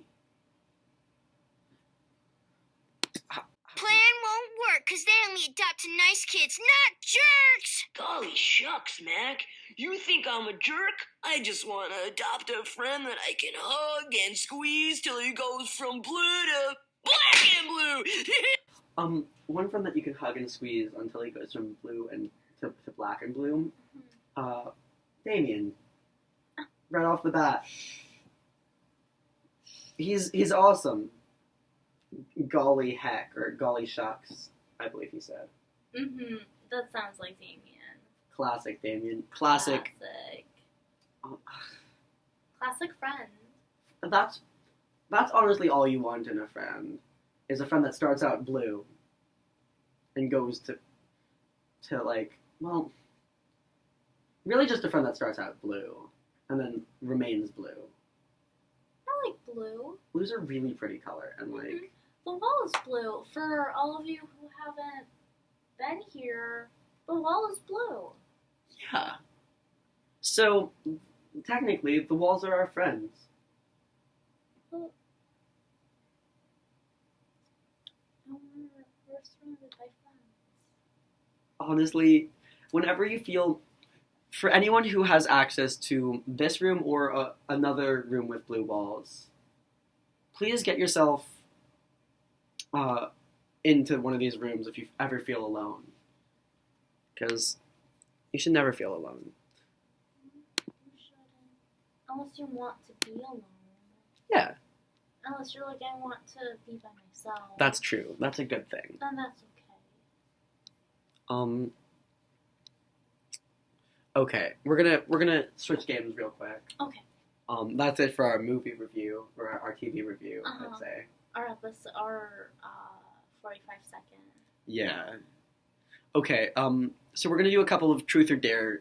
Plan won't work because they only adopt to nice kids, not jerks! Golly shucks, Mac. You think I'm a jerk? I just want to adopt a friend that I can hug and squeeze till he goes from blue to black and blue. One friend that you can hug and squeeze until he goes from blue and to black and blue. Damien. Right off the bat. He's awesome. Golly heck, or golly shucks, I believe he said. Mm-hmm. That sounds like Damien. Classic Damien. Classic friend. That's honestly all you want in a friend. Is a friend that starts out blue and goes to really just a friend that starts out blue and then remains blue. I like blue. Blue's a really pretty color, and the wall is blue. For all of you who haven't been here, the wall is blue. Yeah. So technically, the walls are our friends. Well, we're surrounded by friends. Honestly, whenever you feel, for anyone who has access to this room or another room with blue walls, please get yourself into one of these rooms if you ever feel alone. Because you should never feel alone. You shouldn't. Unless you want to be alone. Yeah. Unless you're like, I want to be by myself. That's true. That's a good thing. Then that's okay. Okay, we're gonna switch games real quick. Okay. That's it for our movie review, or our TV review, I'd say. Our 45 second. Yeah. Okay, so we're gonna do a couple of truth or dare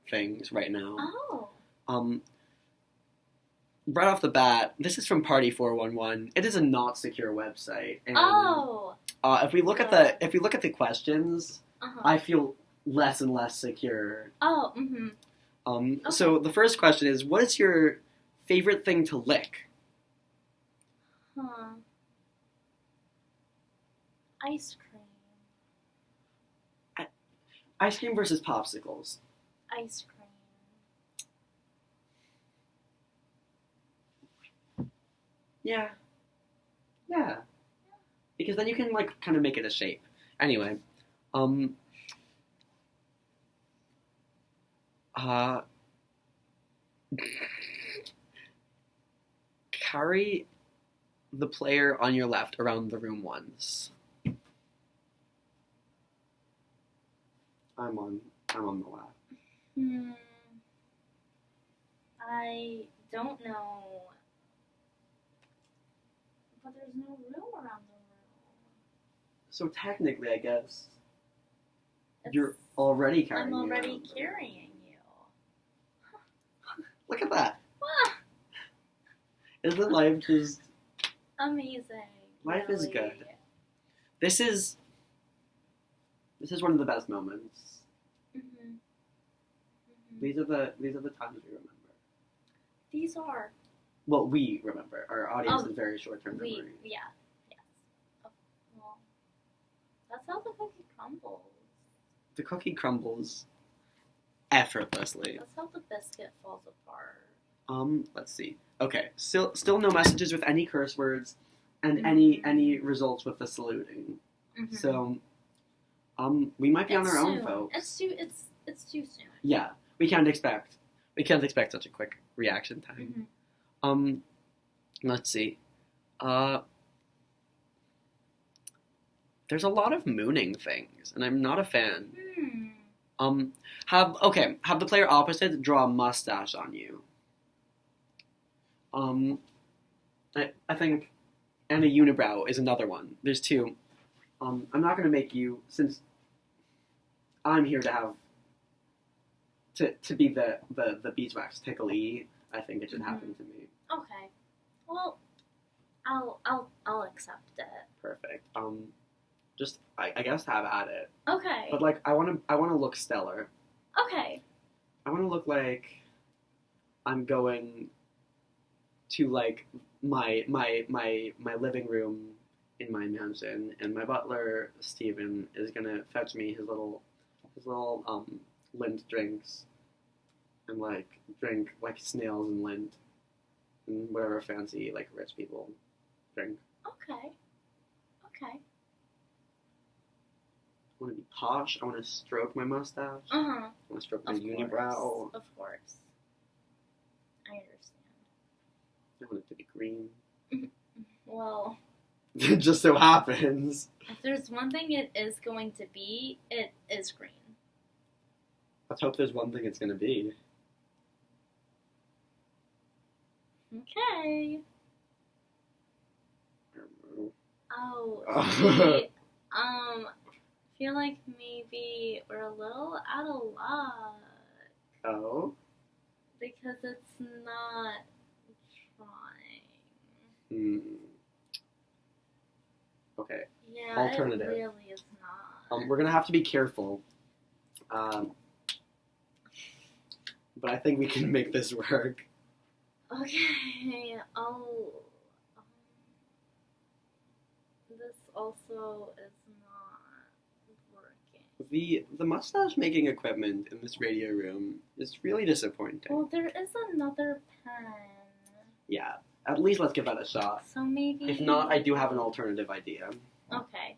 things right now. Oh. Right off the bat, this is from Party411. It is a not secure website. And, if we look at the questions, I feel less and less secure. Oh, mm-hmm. Okay. So the first question is, what is your favorite thing to lick? Ice cream. Ice cream versus popsicles. Ice cream. Yeah. Yeah. Because then you can, like, kind of make it a shape. Anyway. Carry the player on your left around the room once. I'm on the left. I don't know. But there's no room around the room. So technically, I guess you're already carrying me. I'm already carrying you. Look at that. Isn't life just amazing? Life is good. This is one of the best moments. Mm-hmm. Mm-hmm. These are the times we remember. These are. Well, we remember. Our audience is very short-term memory. Yeah. Yes. Oh, well, that's how the cookie crumbles. The cookie crumbles effortlessly. That's how the biscuit falls apart. Let's see. Okay, still no messages with any curse words, and any results with the saluting. Mm-hmm. So, we might be on our own vote. It's too soon. Yeah, we can't expect such a quick reaction time. Mm-hmm. Let's see. There's a lot of mooning things, and I'm not a fan. Have the player opposite draw a mustache on you. I think, and a unibrow is another one. There's two. I'm not going to make you, since I'm here to be the Beeswax Tickle. I think it should happen to me. Okay. Well, I'll accept it. Perfect. Just I guess have at it. Okay. But like I want to look stellar. Okay. I want to look like I'm going to like my living room in my mansion, and my butler Steven is gonna fetch me his little lint drinks, and like drink like snails and lint and whatever fancy like rich people drink. Okay. I want to be posh. I want to stroke my mustache. I want to stroke my unibrow. Of course. I understand. I want it to be green. Well. It just so happens. If there's one thing it is going to be, it is green. Let's hope there's one thing it's going to be. Okay. Oh, see, I feel like maybe we're a little out of luck. Oh? Because it's not trying. Okay. Yeah, alternative. It really is not. We're gonna have to be careful. But I think we can make this work. Okay. Oh. This also is not working. The mustache making equipment in this radio room is really disappointing. Well, there is another pen. Yeah. At least let's give that a shot. So maybe... If not, I do have an alternative idea. Okay.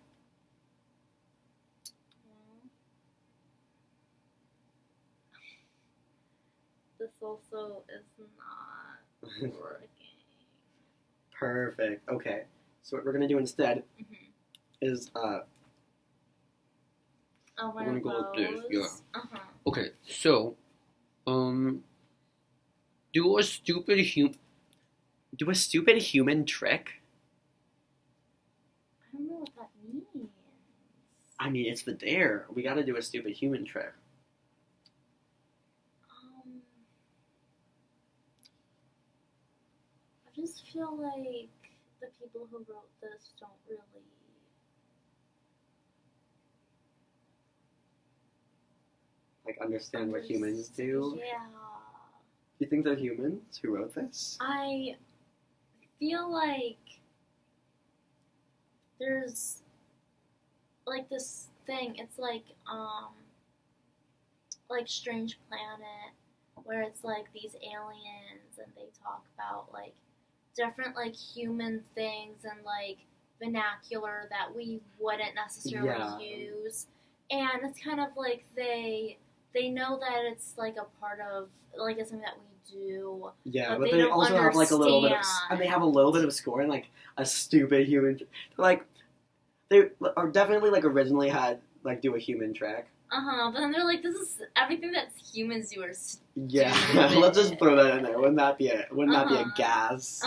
This also is not working. Perfect. Okay. So what we're gonna do instead is we're gonna go with this. Yeah. Okay. So, do a stupid human trick. I don't know what that means. I mean, it's the dare. We gotta do a stupid human trick. I just feel like the people who wrote this don't really... like, understand what humans do? Yeah. Do you think they're humans who wrote this? I feel like there's like this thing, it's like like Strange Planet, where it's like these aliens and they talk about like different like human things and like vernacular that we wouldn't necessarily use, and it's kind of like they know that it's like a part of like it's something that we do. Yeah, but they also have like a little bit of, and they have a little bit of score and like a stupid human. Like they are definitely like originally had like do a human trick. But then they're like, this is everything that humans do are stupid. Yeah, let's just throw that in there. Wouldn't that be a gas?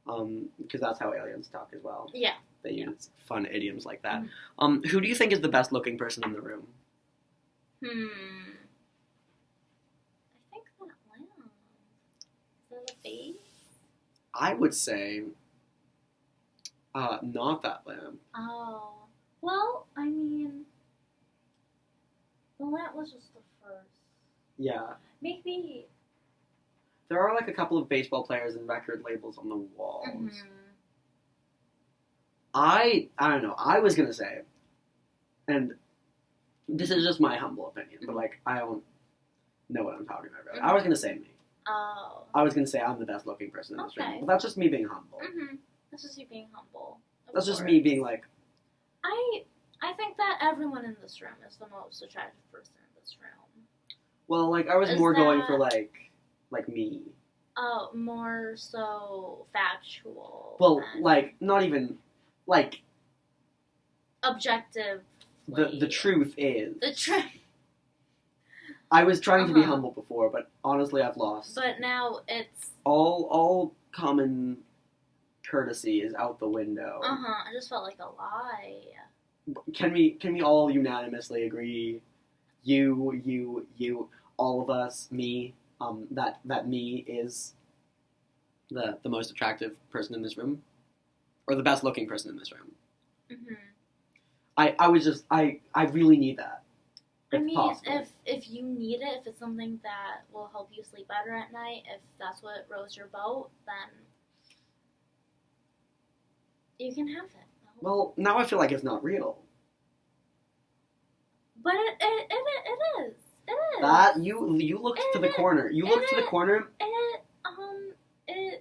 Because that's how aliens talk as well. Yeah. They use fun idioms like that. Who do you think is the best looking person in the room? I think that lamb. Is that a face? I would say, not that lamb. Oh. Well, I mean, the lamp was just the first. Yeah. Maybe. There are like a couple of baseball players and record labels on the walls. I don't know. I was gonna say, and this is just my humble opinion, but like I don't know what I'm talking about. Really. I was gonna say me. Oh. I was gonna say I'm the best looking person in this room. But that's just me being humble. That's just you being humble. That's just me being like. I think that everyone in this room is the most attractive person in this room. Well, like I was more going for like me. Oh, more so factual. Well, like not even like objective. The truth is. The truth. I was trying to be humble before, but honestly, I've lost. But now it's all common courtesy is out the window. I just felt like a lie. Can we all unanimously agree? You, all of us, me. That me is the most attractive person in this room, or the best looking person in this room. I really need that. I mean, possible. if you need it, if it's something that will help you sleep better at night, if that's what rose your boat, then you can have it. Well, now I feel like it's not real. But it is. It is. That you looked to the corner. You looked to the corner. It is.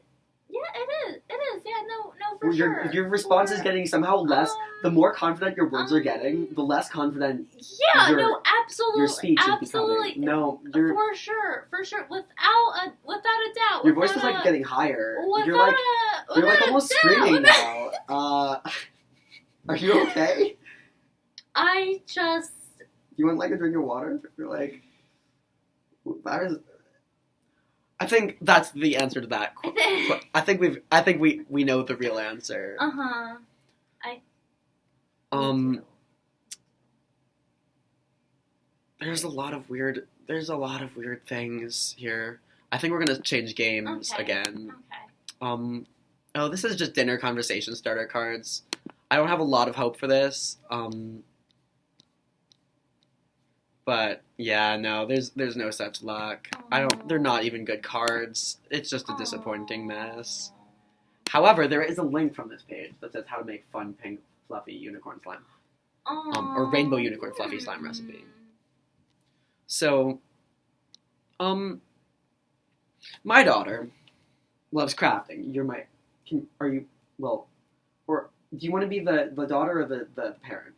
Yeah, no, for sure. Your response is getting somehow less. The more confident your words are getting, the less confident. Yeah, absolutely. Your speech is becoming. No, you're for sure, without a doubt. Your voice is like getting higher. You're like almost screaming now. Are you okay? You want like a drink of water? You're like, that is. I think that's the answer to that. I think we know the real answer. There's a lot of weird things here. I think we're gonna change games again. Okay. Oh, this is just dinner conversation starter cards. I don't have a lot of hope for this. But yeah, no, there's no such luck. They're not even good cards. It's just a disappointing mess. However, there is a link from this page that says how to make fun pink fluffy unicorn slime. Or rainbow unicorn fluffy slime recipe. So, my daughter loves crafting. Or do you want to be the daughter or the parent?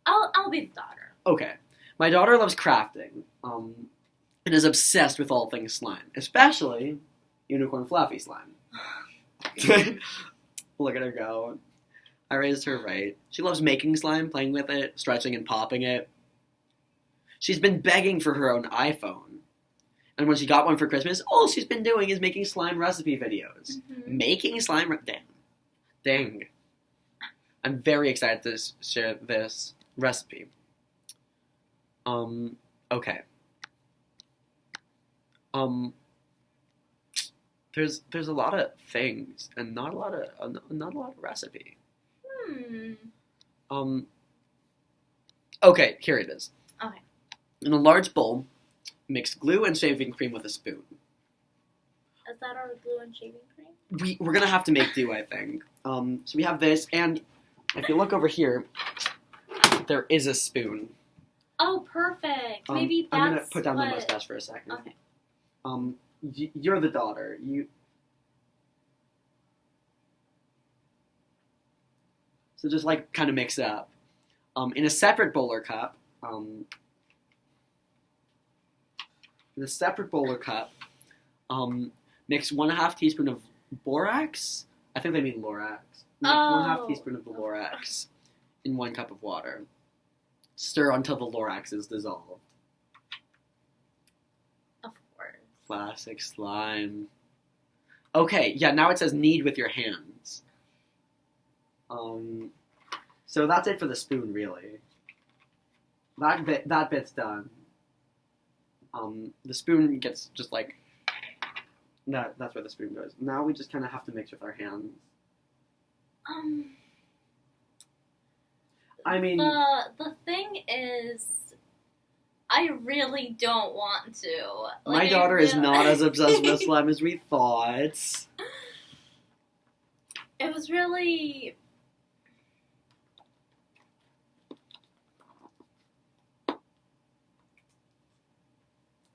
I'll be the daughter. Okay. My daughter loves crafting, and is obsessed with all things slime, especially unicorn fluffy slime. Look at her go. I raised her right. She loves making slime, playing with it, stretching and popping it. She's been begging for her own iPhone. And when she got one for Christmas, all she's been doing is making slime recipe videos. Making slime... Dang. I'm very excited to share this recipe. Okay. There's a lot of things and not a lot of recipe. Okay, here it is. Okay. In a large bowl, mix glue and shaving cream with a spoon. Is that our glue and shaving cream? We're gonna have to make do, I think. So we have this, and if you look over here, there is a spoon. Oh, perfect. Maybe that's I'm gonna put down the mustache for a second. Okay. You're the daughter. So just like kind of mix it up. In a separate bowler cup. Mix 1/2 teaspoon of borax. I think they mean Lorax. Mix 1/2 teaspoon of the Lorax in 1 cup of water. Stir until the Lorax is dissolved. Of course. Classic slime. Okay, yeah, now it says knead with your hands. So that's it for the spoon, really. That bit's done. The spoon gets just like... That's where the spoon goes. Now we just kind of have to mix with our hands. I mean... The thing is, I really don't want to. My daughter is not as obsessed with slime as we thought. It was really...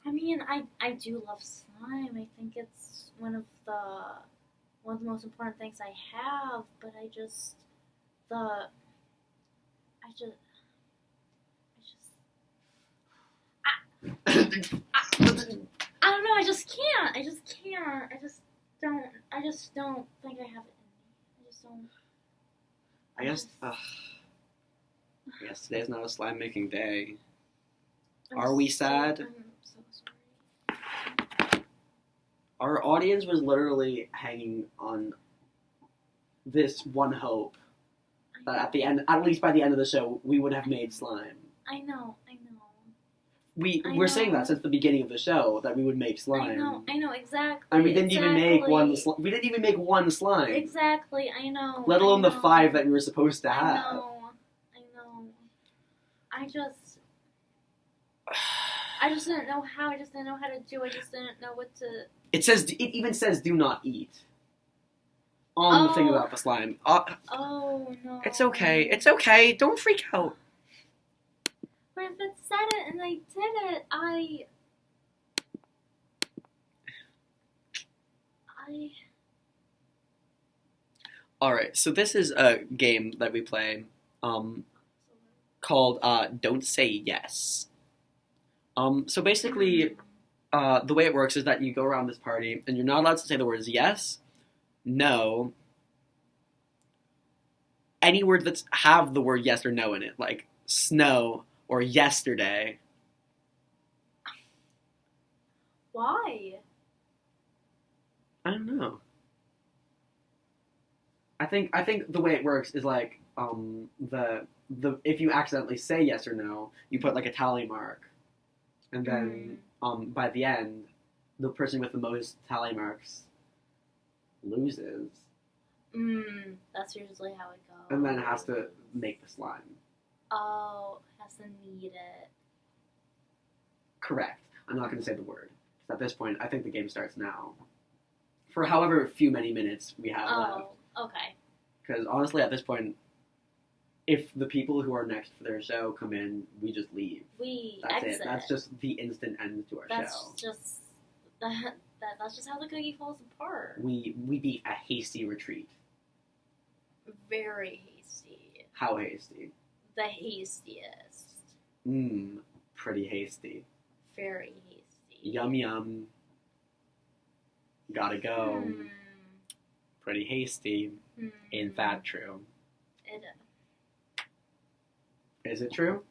I mean, I do love slime. I think it's one of the most important things I have, but I don't know, I just can't. I just don't think I have it in me. I just don't. I guess today's not a slime making day. Are we sad? I'm so sorry. Our audience was literally hanging on this one hope that at the end, at least by the end of the show, we would have made slime. I know. We're saying that since the beginning of the show that we would make slime. I know exactly. And we didn't even make one. We didn't even make one slime. Exactly, I know. Let alone the 5 that we were supposed to have. I know. I just didn't know how. I just didn't know how to do. I just didn't know what to. It even says "do not eat" on the thing about the slime. Oh no. It's okay. Don't freak out. But if it said it and I did it, I. Alright, so this is a game that we play called Don't Say Yes. So basically, the way it works is that you go around this party and you're not allowed to say the words yes, no, any words that have the word yes or no in it, like snow or yesterday. Why? I don't know. I think the way it works is like the if you accidentally say yes or no, you put like a tally mark, and then by the end, the person with the most tally marks loses. That's usually how it goes. And then has to make the slime. Oh, has to knead it. Correct. I'm not going to say the word. At this point, I think the game starts now. For however few many minutes we have left. Oh, okay. Because honestly, at this point, if the people who are next for their show come in, we just leave. We That's exit. it. That's just the instant end to our show. That's just how the cookie falls apart. We beat a hasty retreat. Very hasty. How hasty? The hastiest. Pretty hasty. Very hasty. Yum yum. Gotta go. Pretty hasty. Ain't that true? It is. Is it true?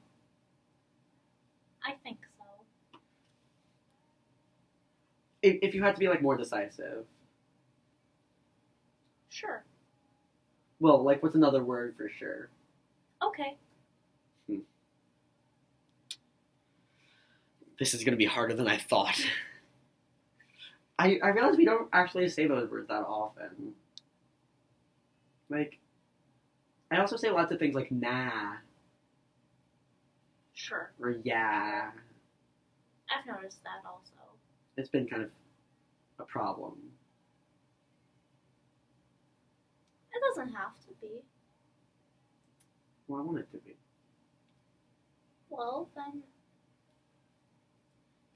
I think so. If you had to be like more decisive. Sure. Well, like what's another word for sure? Okay. This is gonna be harder than I thought. I realize we don't actually say those words that often. Like, I also say lots of things like nah. Sure. Or yeah. I've noticed that also. It's been kind of a problem. It doesn't have to be. Well, I want it to be. Well, then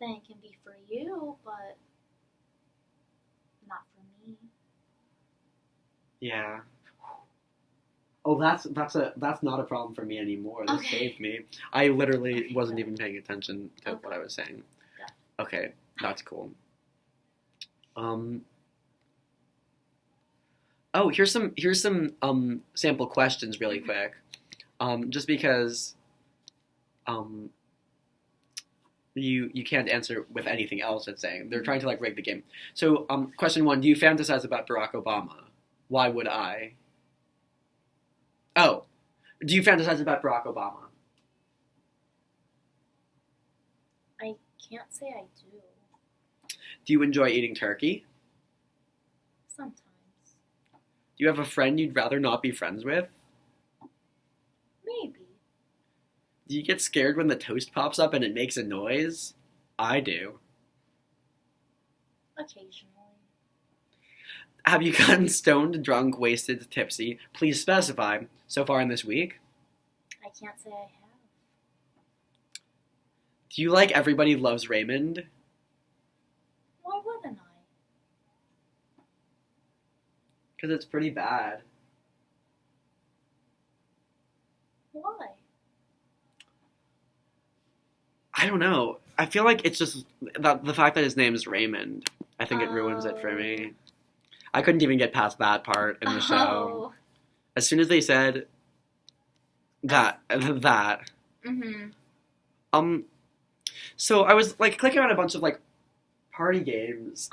it can be for you, but not for me. Yeah. Oh, that's not a problem for me anymore. This saved me. I literally wasn't even paying attention to what I was saying. Yeah. Okay, that's cool. Oh, here's some sample questions really quick. Just because you can't answer with anything else it's saying. They're trying to like rig the game. So, question 1, do you fantasize about Barack Obama? Why would I? Oh, do you fantasize about Barack Obama? I can't say I do. Do you enjoy eating turkey? Sometimes. Do you have a friend you'd rather not be friends with? Maybe. Do you get scared when the toast pops up and it makes a noise? I do. Occasionally. Have you gotten stoned, drunk, wasted, tipsy? Please specify. So far in this week? I can't say I have. Do you like Everybody Loves Raymond? Why wouldn't I? Because it's pretty bad. Why? I don't know. I feel like it's just the fact that his name is Raymond. I think it ruins it for me. I couldn't even get past that part in the show. As soon as they said that. Mm-hmm. So I was like clicking on a bunch of like party games.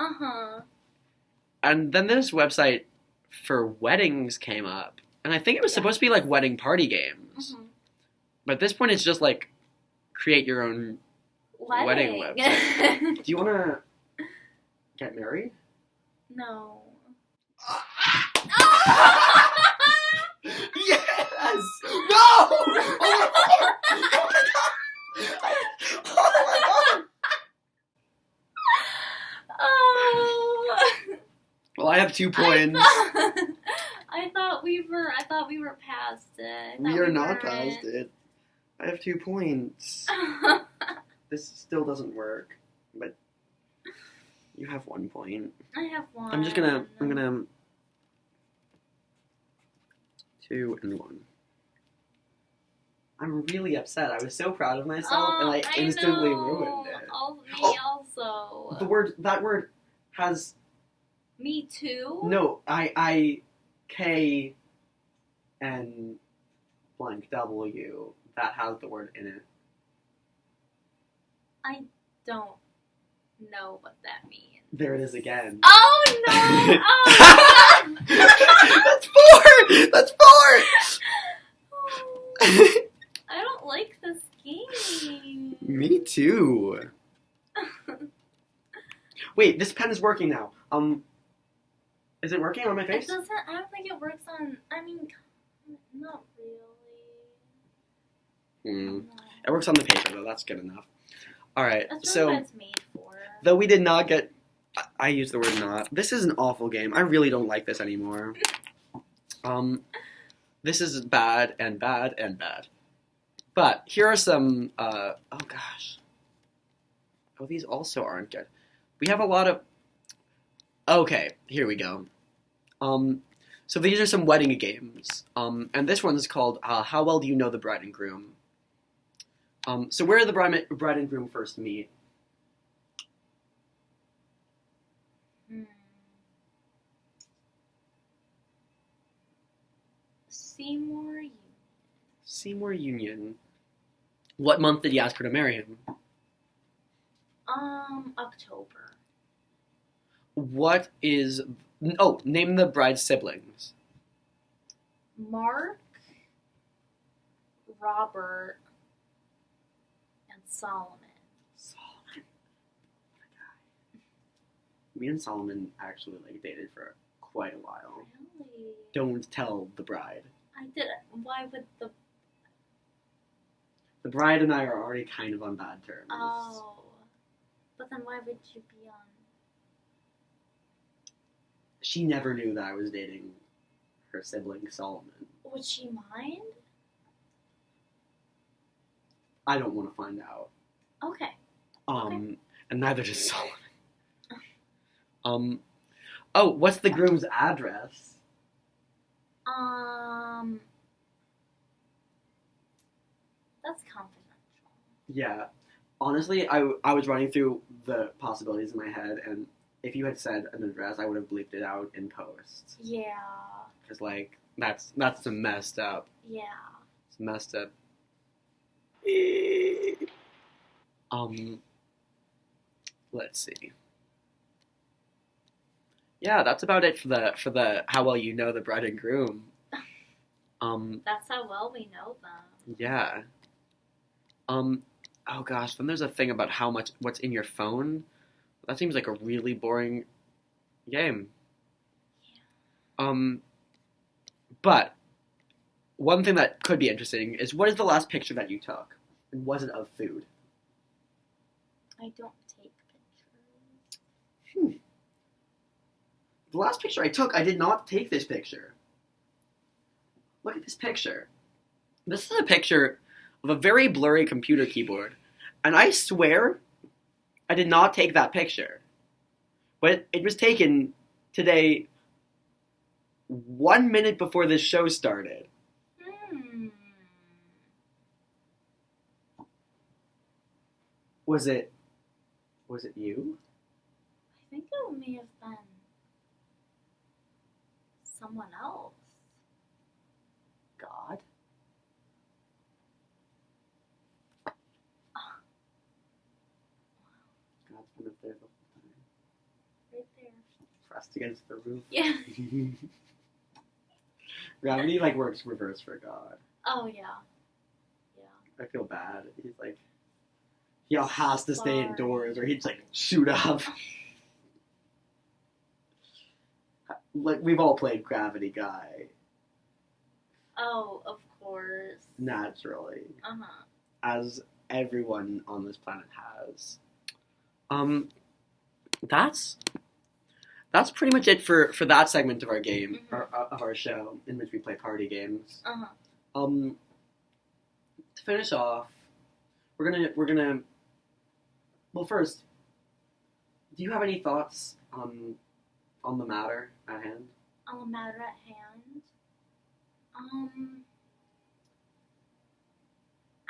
And then this website for weddings came up. And I think it was supposed to be like wedding party games. But at this point it's just like create your own wedding website. Do you want to get married? No. Yes! No! Oh my god! Oh my god! Oh. Well, I have 2 points. I thought we were past it. We are not past it. I have 2 points. This still doesn't work, but you have 1 point. I have 1. I'm gonna 2 and 1. I'm really upset. I was so proud of myself, and I instantly ruined it. Me also. That word has... Me too? No, K N blank W. That has the word in it. I don't know what that means. There it is again. Oh no! That's 4! That's 4! I don't like this game. Me too. Wait, this pen is working now. Is it working on my face? It doesn't. I don't think it works on. I mean, not really. It works on the paper though. That's good enough. All right. That's so really what it's made for. Though we did not get. I used the word not. This is an awful game. I really don't like this anymore. This is bad and bad and bad. But here are some. Oh gosh. Oh, these also aren't good. We have a lot of. Okay, here we go. So these are some wedding games. And this one is called How Well Do You Know the Bride and Groom? So where do the bride and groom first meet? Seymour Union. What month did he ask her to marry him? October. What is... Oh, name the bride's siblings. Mark, Robert, and Solomon. Solomon. What a guy. Me and Solomon actually dated for quite a while. Really? Don't tell the bride. I didn't. Why would the... The bride and I are already kind of on bad terms. Oh. But then why would you be on... She never knew that I was dating her sibling, Solomon. Would she mind? I don't want to find out. Okay. And neither does Solomon. Oh, what's the groom's address? That's confidential. Yeah. Honestly, I was running through the possibilities in my head, and if you had said an address, I would have bleeped it out in post. Yeah. Because, like, that's some messed up. Yeah. It's messed up. Let's see. Yeah, that's about it for the how well you know the bride and groom. That's how well we know them. Yeah. Oh gosh, then there's a thing about what's in your phone. That seems like a really boring game. Yeah. But one thing that could be interesting is, what is the last picture that you took? And was it of food? I don't take pictures. The last picture I took, I did not take this picture. Look at this picture. This is a picture of a very blurry computer keyboard. And I swear, I did not take that picture. But it was taken today, 1 minute before this show started. Was it you? I think it may have been someone else. God? God's been up there the whole time. Right there. Pressed against the roof. Yeah. Gravity, like, works reverse for God. Oh, yeah. Yeah. I feel bad. He's like, he has to stay indoors or he'd, like, shoot up. Like, we've all played Gravity Guy. Oh, of course. Naturally. Uh-huh. As everyone on this planet has. That's pretty much it for that segment of our game, of our show, in which we play party games. Uh-huh. To finish off, we're gonna. Well, first, do you have any thoughts on the matter at hand? On the matter at hand?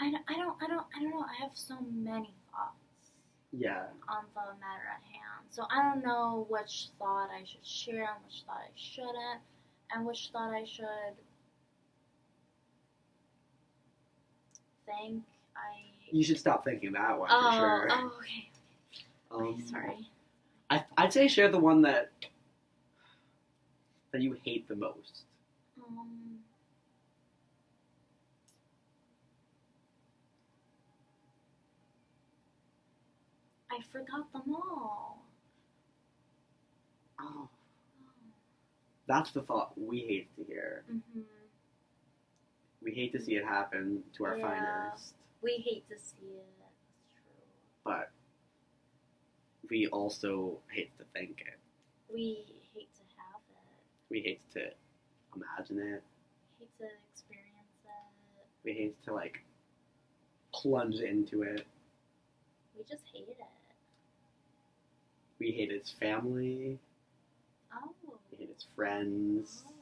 I don't know. I have so many thoughts. Yeah. On the matter at hand. So I don't know which thought I should share and which thought I shouldn't, and which thought I should think. You should stop thinking that one for sure. Oh, okay. Sorry. I'd say share the one that you hate the most. I forgot them all. Oh. That's the thought we hate to hear. Mm-hmm. We hate to see it happen to our finest. We hate to see it. That's true. But we also hate to think it. We hate to have it. We hate to imagine it. Hate to experience it. We hate to, like, plunge into it. We just hate it. We hate its family. Oh. We hate its friends. Oh.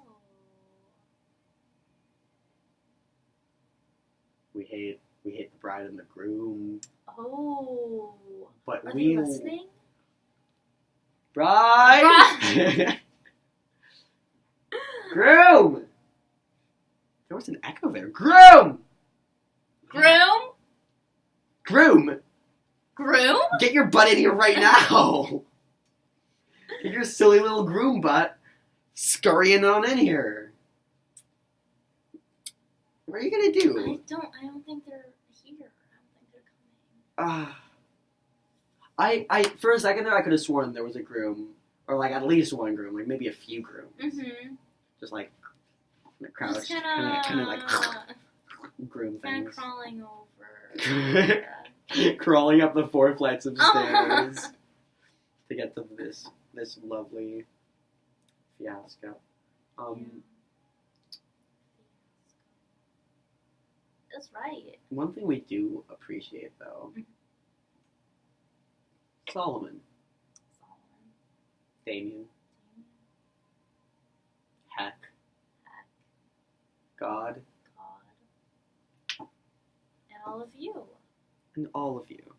We hate the bride and the groom. Oh. But Are they listening? Bride! Groom! There was an echo there. Groom! Groom? Groom! Groom? Get your butt in here right now! Get your silly little groom butt scurrying on in here. What are you gonna do? I don't think they're here. I don't think they're coming. I for a second there I could have sworn there was a groom. Or like at least one groom, like maybe a few grooms. Mm-hmm. Just like crouched, kind of like groom kind of things. crawling over. Crawling up the 4 flights of stairs to get to this lovely fiasco. is right. One thing we do appreciate, though. Solomon. Damien. Heck. God. And all of you. And all of you.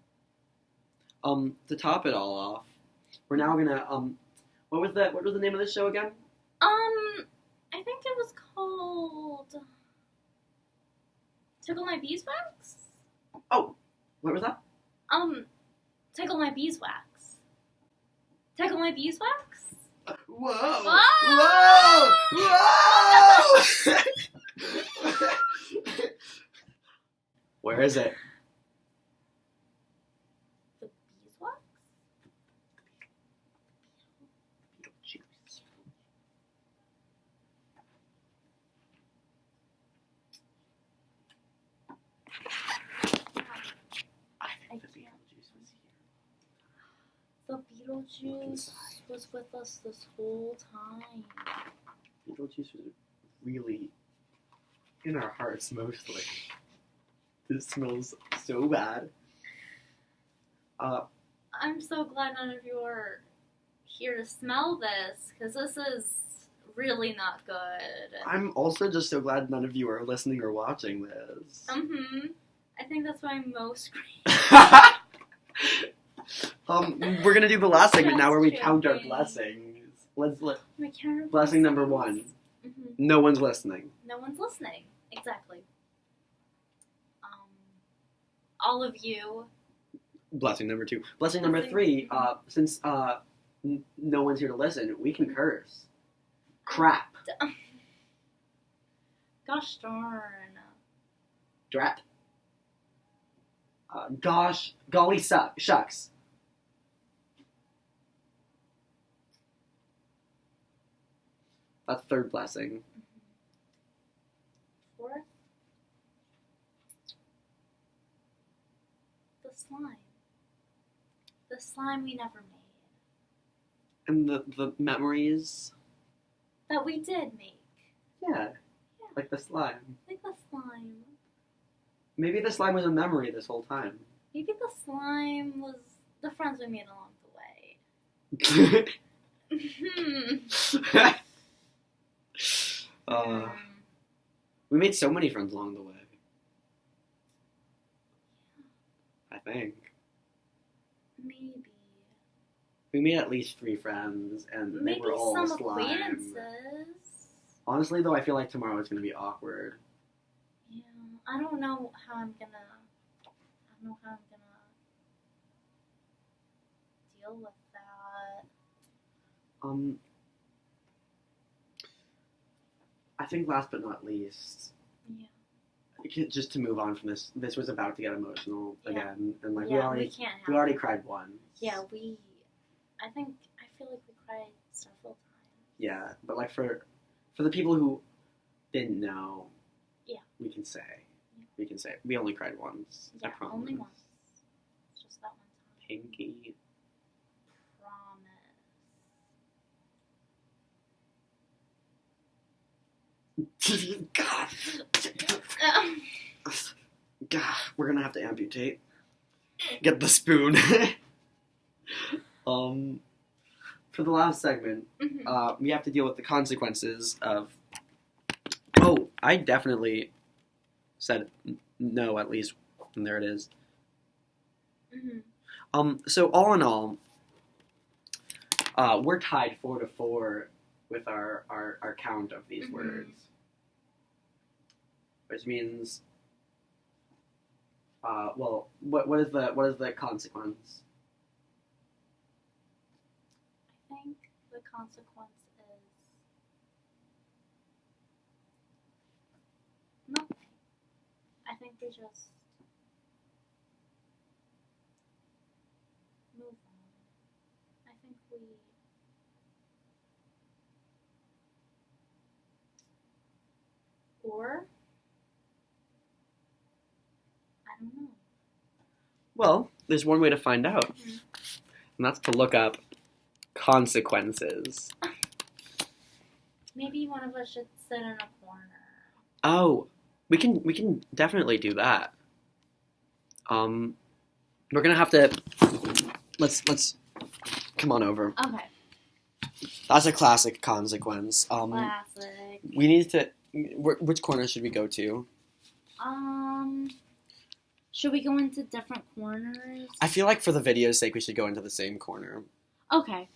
To top it all off, we're now gonna, what was the name of the show again? I think it was called Tickle My Beeswax? Oh, what was that? Tickle My Beeswax. Tickle My Beeswax? Whoa! Whoa! Whoa! Where is it? The beeswax? I think the Beetlejuice was here. The Beetlejuice was with us this whole time. Beetlejuice was really in our hearts mostly. This smells so bad. I'm so glad none of you are here to smell this, because this is really not good. I'm also just so glad none of you are listening or watching this. I think that's why I'm most We're gonna do the last segment now where we count our blessings. Blessing number 1. No one's listening. No one's listening. Exactly. All of you. Blessing number 2. Blessing number 3. Since no one's here to listen, we can curse. Crap. Gosh darn. Drat. Golly shucks. That's third blessing. 4th. The slime. The slime we never made. And the memories. That we did make. Yeah. Like the slime. Like the slime. Maybe the slime was a memory this whole time. Maybe the slime was the friends we made along the way. We made so many friends along the way. I think. Maybe. We made at least 3 friends, and Maybe they were all some slime. acquaintances. Honestly, though, I feel like tomorrow is going to be awkward. Yeah, I don't know how I'm gonna deal with that. I think last but not least, just to move on from this was about to get emotional again, and like we already cried once. Yeah, I feel like we cried several times. Yeah, but like for the people who didn't know, we can say we only cried once. Yeah, I promise. only once. Just that one time. Pinky. God. God, we're gonna have to amputate. Get the spoon. For the last segment, we have to deal with the consequences of. Oh, I definitely said no at least, and there it is. So all in all, we're tied 4-4 with our count of these words. Which means, well, what is the consequence? I think the consequence is nothing. I think we just move on. I think we or I don't know. Well, there's one way to find out, and that's to look up consequences. Maybe one of us should sit in a corner. Oh, We can definitely do that. We're gonna have to. Let's come on over. Okay. That's a classic consequence. Classic. We need to. Which corner should we go to? Should we go into different corners? I feel like for the video's sake, we should go into the same corner. Okay.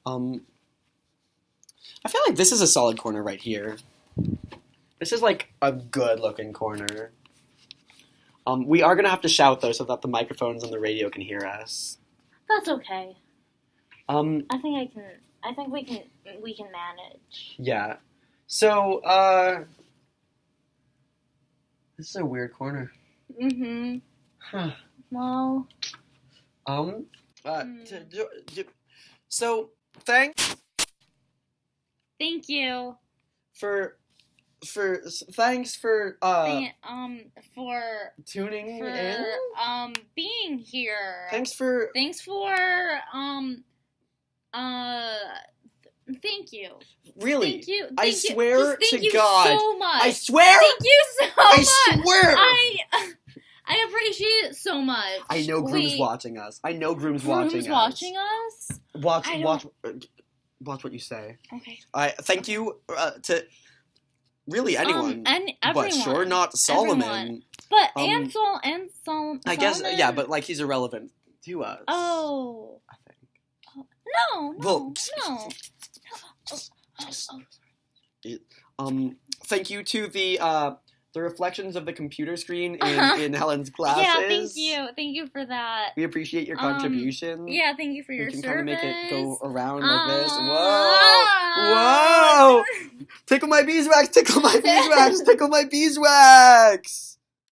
I feel like this is a solid corner right here. This is like a good looking corner. We are gonna have to shout though, so that the microphones on the radio can hear us. That's okay. I think we can manage. Yeah. So, this is a weird corner. Mm-hmm. Huh. Well. So, thanks Thank you. Thanks for tuning in. Being here. Thanks for thank you. Really? Thank you. I swear thank to you God. so much. I swear. Thank you so much. I swear. I appreciate it so much. I know Groom's watching us. Groom's watching us. Watch what you say. Okay. I thank you to really anyone, and everyone, but sure not Solomon. Everyone. But and Solomon. I guess yeah, but like he's irrelevant to us. Oh. I think. No. Well, no. Thank you to the reflections of the computer screen in Helen's classes. Yeah, thank you for that. We appreciate your contribution. Yeah, thank you for your service. We can kind of make it go around like this. Whoa! Tickle my beeswax! Tickle my beeswax! Tickle my beeswax!